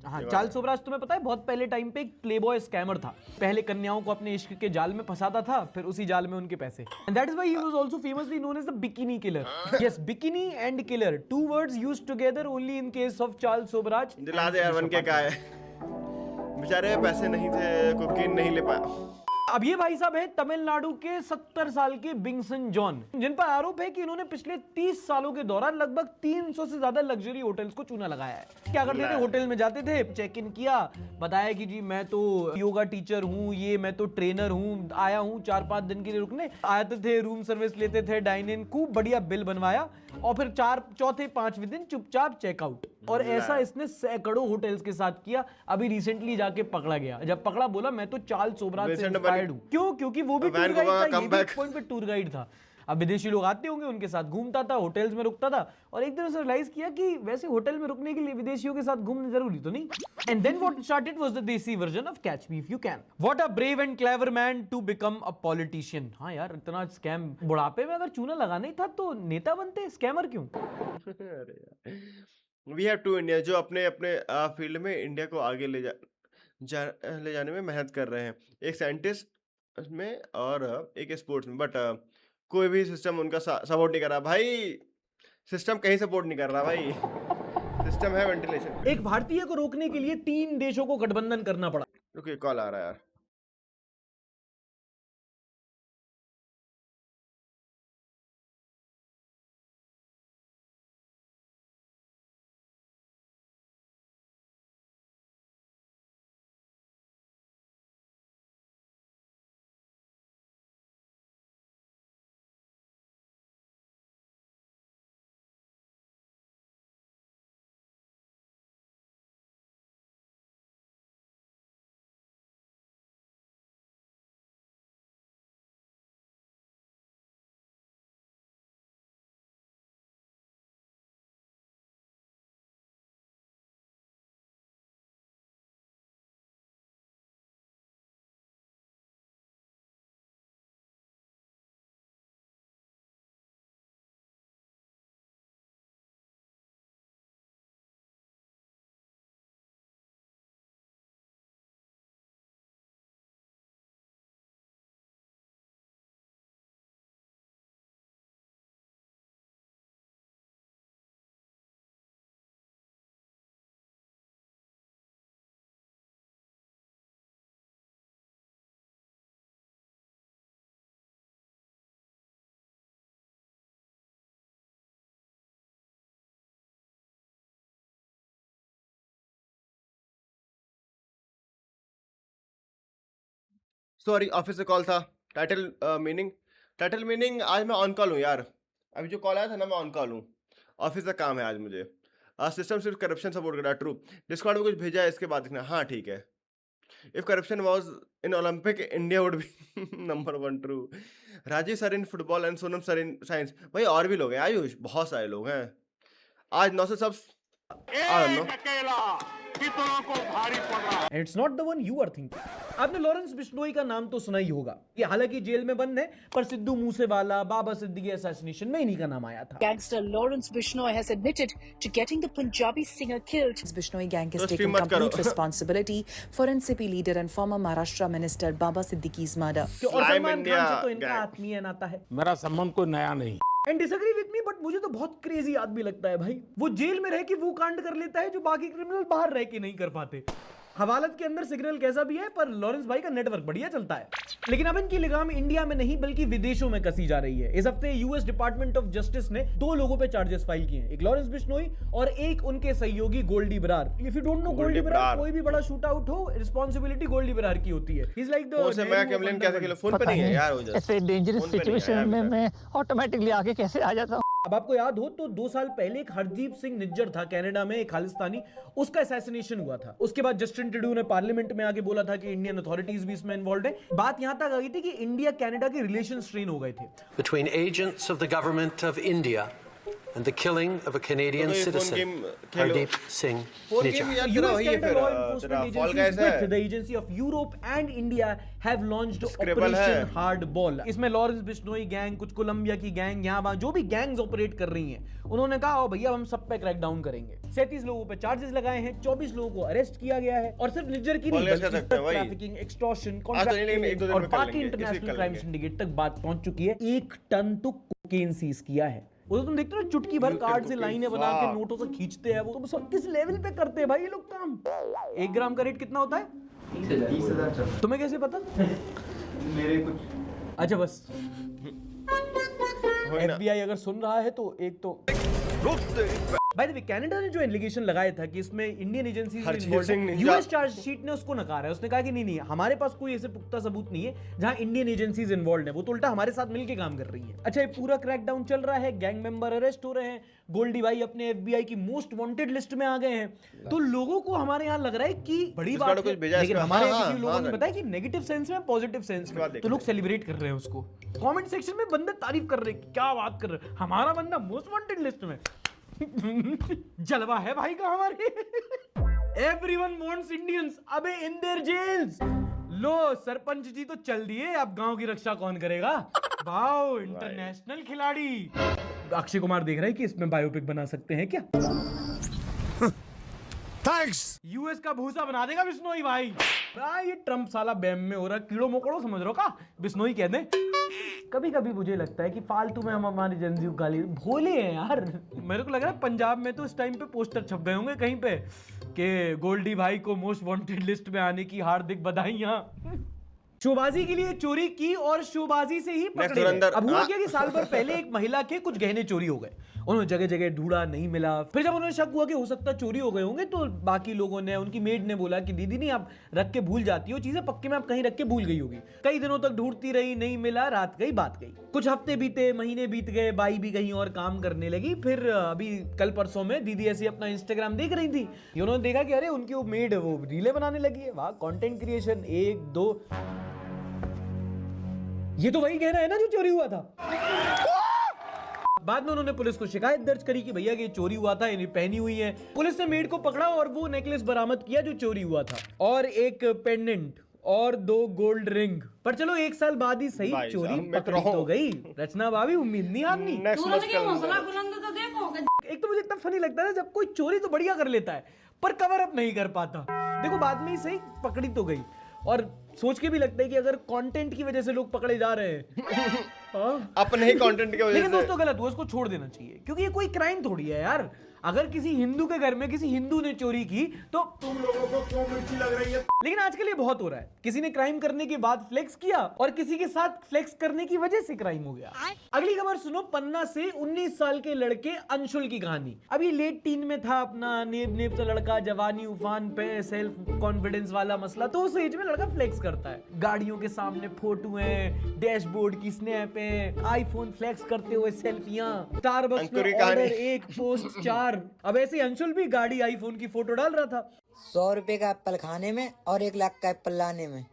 हाँ, चार्ल्स सोबराज तुम्हें पता है बहुत पहले टाइम पे एक प्लेबॉय स्कैमर था। पहले कन्याओं को अपने इश्क के जाल में फंसाता था, फिर उसी जाल में उनके पैसे। And that is why he was also famously known as the bikini killer. Yes, bikini and killer, two words used together only in case of Charles Sobhraj. दिला दे यार, बन के का है, बेचारे पैसे नहीं थे, कोकीन नहीं ले पाया। अब ये भाई साहब है तमिलनाडु के 70 साल के बिंगसन जॉन, जिन पर आरोप है कि इन्होंने पिछले 30 सालों के दौरान लगभग 300 से ज्यादा लग्जरी होटल्स को चूना लगाया है। क्या करते थे, होटल में जाते थे, चेक इन किया, बताया कि जी मैं तो योगा टीचर हूँ, ये मैं तो ट्रेनर हूँ, आया हूँ 4-5 दिन के लिए रुकने। आते थे, रूम सर्विस लेते थे, डाइन इन, खूब बढ़िया बिल बनवाया, और फिर चौथे 5वें दिन चुपचाप चेकआउट। और ऐसा इसने सैकड़ों होटल्स के साथ किया। अभी रिसेंटली जाके पकड़ा गया। जब पकड़ा बोला मैं तो चार्ल्स सोबराज से इंस्पायर्ड हूं। क्यों? क्योंकि वो भी टूर गाइड था, ये भी एक पॉइंट पे टूर गाइड था। अब विदेशी लोग आते होंगे, उनके साथ घूमता था, होटल्स में रुकता था, और एक दिन उसने रियलाइज किया कि वैसे होटल में रुकने के लिए विदेशियों के साथ घूमना जरूरी तो नहीं। And then what started was the desi version of catch me if you can. What a brave and clever man to become a politician. हाँ यार, इतना स्कैम, बुढ़ापे में अगर चूना लगाना ही था तो नेता बनते, स्कैमर क्यों? वी हैव टू इंडिया, जो अपने अपने फील्ड में इंडिया को आगे ले जाने में मेहनत कर रहे हैं। एक साइंटिस्ट में और एक स्पोर्ट्स में, बट कोई भी सिस्टम उनका सपोर्ट नहीं कर रहा भाई। सिस्टम कहीं सपोर्ट नहीं कर रहा भाई। सिस्टम है वेंटिलेशन। एक भारतीय को रोकने के लिए 3 देशों को गठबंधन करना पड़ा। रुकिए, कॉल आ रहा है यार। सॉरी, ऑफिस से कॉल था। टाइटल मीनिंग आज मैं ऑन कॉल हूँ यार। अभी जो कॉल आया था ना, मैं ऑन कॉल हूँ। ऑफिस का काम है आज मुझे। सिस्टम सिर्फ करप्शन सपोर्ट कर रहा है। ट्रू। डिस्कॉर्ड में कुछ भेजा है, इसके बाद देखना। हाँ ठीक है। If corruption was in Olympic, India would be number 1। True. Rajiv sir in football and Sonam sir in science. भाई और भी लोग हैं आयुष, बहुत सारे लोग हैं। आज 900 सब And it's not the one you are thinking. आपने लॉरेंस बिश्नोई का नाम तो सुना ही होगा। ये हालांकि जेल में बंद है, पर सिद्धू मूसेवाला, बाबा सिद्दीकी असैसिनेशन में इन्हीं का नाम आया था। Gangster Lawrence Bishnoi has admitted to getting the Punjabi singer killed. Bishnoi gang has taken complete responsibility for NCP leader and former Maharashtra minister Baba Siddiqui's murder. और सलमान खान से तो इनका आत्मीय नाता है। मेरा संबंध कोई नया नहीं। And disagree with me, but मुझे तो बहुत क्रेजी आदमी लगता है भाई। वो जेल में रह के वो कांड कर लेता है जो बाकी क्रिमिनल बाहर रह के नहीं कर पाते। हवालत के अंदर सिग्नल कैसा भी है, पर लॉरेंस भाई का नेटवर्क बढ़िया चलता है। लेकिन अब इनकी लगाम इंडिया में नहीं बल्कि विदेशों में कसी जा रही है। इस हफ्ते यूएस डिपार्टमेंट ऑफ जस्टिस ने 2 लोगों पे चार्जेस फाइल किए हैं, एक लॉरेंस बिश्नोई और एक उनके सहयोगी Goldy Brar. If you don't know Goldy Brar, कोई भी बड़ा शूट आउट हो, रिस्पांसिबिलिटी गोल्डी बरार की होती है। He is like the phone पे नहीं है यार, वो ऐसे डेंजरस सिचुएशन में मैं ऑटोमेटिकली आगे कैसे आ जाता हूँ। अब आपको याद हो तो 2 साल पहले एक हरदीप सिंह निज्जर था कनाडा में, एक खालिस्तानी, उसका असैसिनेशन हुआ था। उसके बाद जस्टिन ट्रूडो ने पार्लियामेंट में आके बोला था कि इंडियन अथॉरिटीज भी इसमें इन्वॉल्व है। बात यहां तक आ गई थी कि इंडिया कनाडा के रिलेशन स्ट्रेन हो गए थे। Between agents of the government of India and the killing of a Canadian citizen, Hardeep Singh Nijjar. US-Canada law enforcement agencies with the agency of Europe and India have launched Operation Hardball. इसमें Lawrence Bishnoi gang, कुछ Colombia की gang, यहाँ वहाँ जो भी gangs operate कर रही हैं, उन्होंने कहा ओ भैया हम सब पे क्रैक डाउन करेंगे। 37 लोगों पे चार्जेस लगाए हैं, 24 लोगों को अरेस्ट किया गया है। और सिर्फ निज्जर की नहीं बल्कि ट्रैफिकिंग, एक्सटॉर्शन, कॉन्ट्रैक्टिंग और बाकी इंटरनेशनल क्राइम सिंडिकेट तक बात पहुंच चुकी है। 1 टन तो कोकेन सीज किया है। वो तुम देखते हो चुटकी भर कार्ड से लाइनें बना के नोटों से खींचते हैं, वो तो सब किस लेवल पे करते हैं भाई ये लोग काम। 1 ग्राम का रेट कितना होता है? 30,000। तुम्हें कैसे पता? मेरे कुछ अच्छा बस FBI अगर सुन रहा है तो एक तो बाय द वे कनाडा ने जो एलिगेशन लगाया था कि इसमें इंडियन एजेंसीज इन्वॉल्व है, यूएस चार्जशीट ने उसको नकारा है। उसने कहा कि नहीं हमारे पास कोई ऐसे पुख्ता सबूत नहीं है जहां इंडियन एजेंसीज इन्वॉल्व है, वो तो उल्टा हमारे साथ मिलके काम कर रही है। अच्छा, ये पूरा क्रैकडाउन चल रहा है, गैंग मेंबर अरेस्ट हो रहे हैं, गोल्डी भाई अपने FBI की मोस्ट वांटेड लिस्ट में आ गए हैं। तो लोगों को हमारे यहाँ लग रहा है कि बड़ी बात है, लेकिन हमारे किसी लोगों ने बताया कि नेगेटिव सेंस में, पॉजिटिव सेंस में, तो लोग सेलिब्रेट कर रहे हैं उसको। कमेंट सेक्शन में बंदे तारीफ कर रहे हैं, क्या बात कर रहे हैं, हमारा बंदा मोस्ट वांटेड लिस्ट में। जलवा है भाई का हमारे। Everyone wants Indians अबे in their jails। लो सरपंच जी तो चल दिए, अब गांव की रक्षा कौन करेगा? वाओ, इंटरनेशनल खिलाड़ी। अक्षय कुमार देख रहा है कि इसमें बायोपिक बना सकते हैं क्या? थैंक्स। यूएस का भूसा बना देगा बिश्नोई भाई। ये ट्रम्प साला बैम में हो रहा, कीड़ो मकोड़ो समझ रहे हो का? बिश्नोई कह दे। कभी कभी मुझे लगता है कि फालतू में हम हमारे जनजीव गाली भोले हैं यार। मेरे को लग रहा है पंजाब में तो इस टाइम पे पोस्टर छप गए होंगे कहीं पे कि गोल्डी भाई को मोस्ट वांटेड लिस्ट में आने की हार्दिक बधाइयां। शोबाजी के लिए चोरी की और शोबाजी से ही पकड़े गए। अब हुआ क्या कि साल भर पहले एक महिला के कुछ गहने चोरी हो गए, उन्होंने जगह जगह ढूंढा, नहीं मिला। फिर जब उन्हें शक हुआ कि हो सकता है चोरी हो गए होंगे, तो बाकी लोगों ने, उनकी मेड ने बोला कि दीदी नहीं, आप रख के भूल जाती हो चीजें, पक्के में आप कहीं रख के भूल गई होगी। कई दिनों तक ढूंढती रही, नहीं मिला, रात गई बात गई। कुछ हफ्ते बीते, महीने बीत गए, बाई भी कहीं और काम करने लगी। फिर अभी कल परसों में दीदी ऐसे अपना इंस्टाग्राम देख रही थी, उन्होंने देखा कि अरे उनकी वो मेड वो रीले बनाने लगी है। वाह, कंटेंट क्रिएशन। 1 2 ये तो वही कहना है ना जो चोरी हुआ था। बाद में उन्होंने पुलिस को शिकायत दर्ज करी कि भैया ये चोरी हुआ था, इन्हें पहनी हुई है। पुलिस ने मेड को पकड़ा और वो नेकलेस बरामद किया जो चोरी हुआ था, और एक पेंडेंट और 2 गोल्ड रिंग। पर चलो 1 साल बाद ही सही, चोरी पकड़ी तो गई। रचना भाभी उम्मीद नहीं आदमी। एक तो मुझे इतना फनी लगता है जब कोई चोरी तो बढ़िया कर लेता है पर कवर अप नहीं कर पाता। देखो बाद में ही सही पकड़ी तो गई, और सोच के भी लगता है कि अगर कंटेंट की वजह से लोग पकड़े जा रहे हैं अपने ही कंटेंट की वजह से, लेकिन दोस्तों गलत हुआ, इसको छोड़ देना चाहिए, क्योंकि ये कोई क्राइम थोड़ी है यार। अगर किसी हिंदू के घर में किसी हिंदू ने चोरी की तो तुम लोगों को क्यों मिर्ची लग रही है? लेकिन आजकल ये बहुत हो रहा है, किसी ने क्राइम करने के बाद फ्लेक्स किया और किसी के साथ फ्लेक्स करने की वजह से क्राइम हो गया। अगली खबर सुनो, पन्ना से 19 साल के लड़के अंशुल की कहानी। अभी लेट टीन में था, अपना नेब सा लड़का, जवानी उफान पे, सेल्फ कॉन्फिडेंस वाला मसला। तो उस एज में लड़का फ्लेक्स करता है, गाड़ियों के सामने फोटो है, डैशबोर्ड की स्नैप है, आईफोन फ्लेक्स करते हुए सेल्फियां, स्टारबक्स में ऑर्डर 1 पोस्ट 4। अब ऐसे अंशुल भी गाड़ी आईफोन की फोटो डाल रहा था। 100 रुपए का एप्पल खाने में और 1 लाख का एप्पल लाने में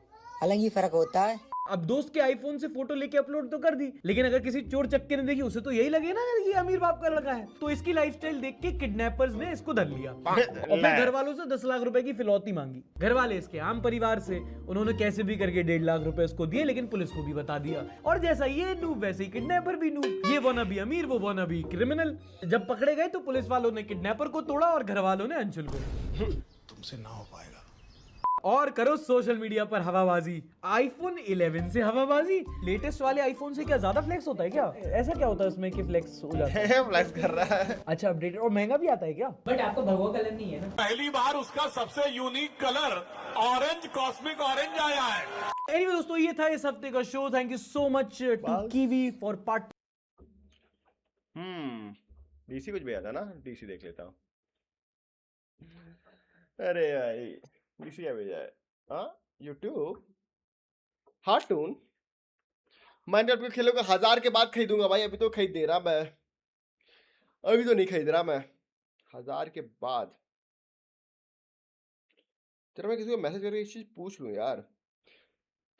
अलग ही फर्क होता है। अब दोस्त के आईफोन से फोटो लेके अपलोड तो कर दी, लेकिन अगर किसी चोर चक्के ने देखी उसे तो यही लगे ना कि ये अमीर बाप का लड़का है। तो इसकी लाइफस्टाइल देख के किडनैपर्स ने इसको धर लिया और फिर घर वालों से 10 लाख रुपए की फिलौती मांगी। घर वाले इसके आम परिवार से, उन्होंने कैसे भी करके 1.5 लाख रुपए इसको दिए, लेकिन पुलिस को भी बता दिया। और जैसा ये नूब वैसे ही किडनैपर भी नूब, ये वाना भी अमीर, वो वाना भी क्रिमिनल। जब पकड़े गए तो पुलिस वालों ने किडनैपर को तोड़ा और घर वालों ने अंशुल को। तुमसे ना हो पाएगा। और करो सोशल मीडिया पर हवाबाजी। आईफोन 11 से हवाबाजी। लेटेस्ट वाले आईफोन से क्या ज्यादा फ्लेक्स होता है क्या? ऐसा क्या होता है उसमें कि फ्लेक्स हो जाता है? फ्लेक्स कर रहा है। अच्छा, अपडेटेड और महंगा भी आता है क्या? बट आपका भगवा कलर नहीं है ना। पहली बार उसका सबसे unique colour orange, cosmic orange आया है। एनीवे दोस्तों, ये था इस हफ्ते का show. Thank you so much to Kiwi for part. DC कुछ भी आता ना, डीसी देख लेता हूँ। अरे भाई डीसी क्या भेजा है? हाँ, यूट्यूब हार्टून माइनक्राफ्ट को खेलोगे 1000 के बाद खरीदूंगा भाई, अभी तो खरीद दे रहा मैं, अभी तो नहीं खरीद रहा मैं, 1000 के बाद। चलो मैं किसी को मैसेज करके इस चीज पूछ लूं यार।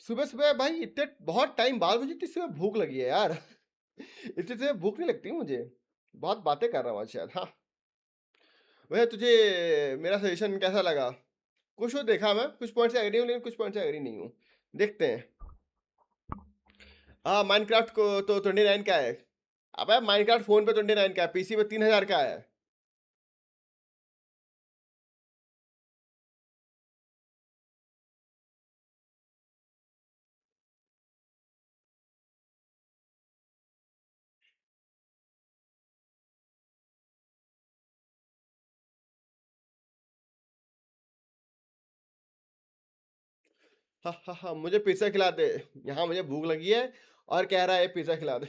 सुबह सुबह भाई इतने बहुत टाइम बाद मुझे इतनी सुबह भूख लगी है यार। इतनी सुबह भूख नहीं लगती मुझे, बहुत बातें कर रहा हूँ शायद। हाँ वह तुझे मेरा सजेशन कैसा लगा? कुछ तो देखा मैं, कुछ पॉइंट से एग्री हूँ लेकिन कुछ पॉइंट से एग्री नहीं हूँ, देखते हैं। हाँ माइनक्राफ्ट को तो 29 का है। अब माइनक्राफ्ट फोन पे 29 का है, पीसी पे 3000 का है। हाँ हाँ हाँ, मुझे पिज्जा खिला दे, यहाँ मुझे भूख लगी है और कह रहा है पिज्जा खिला दे।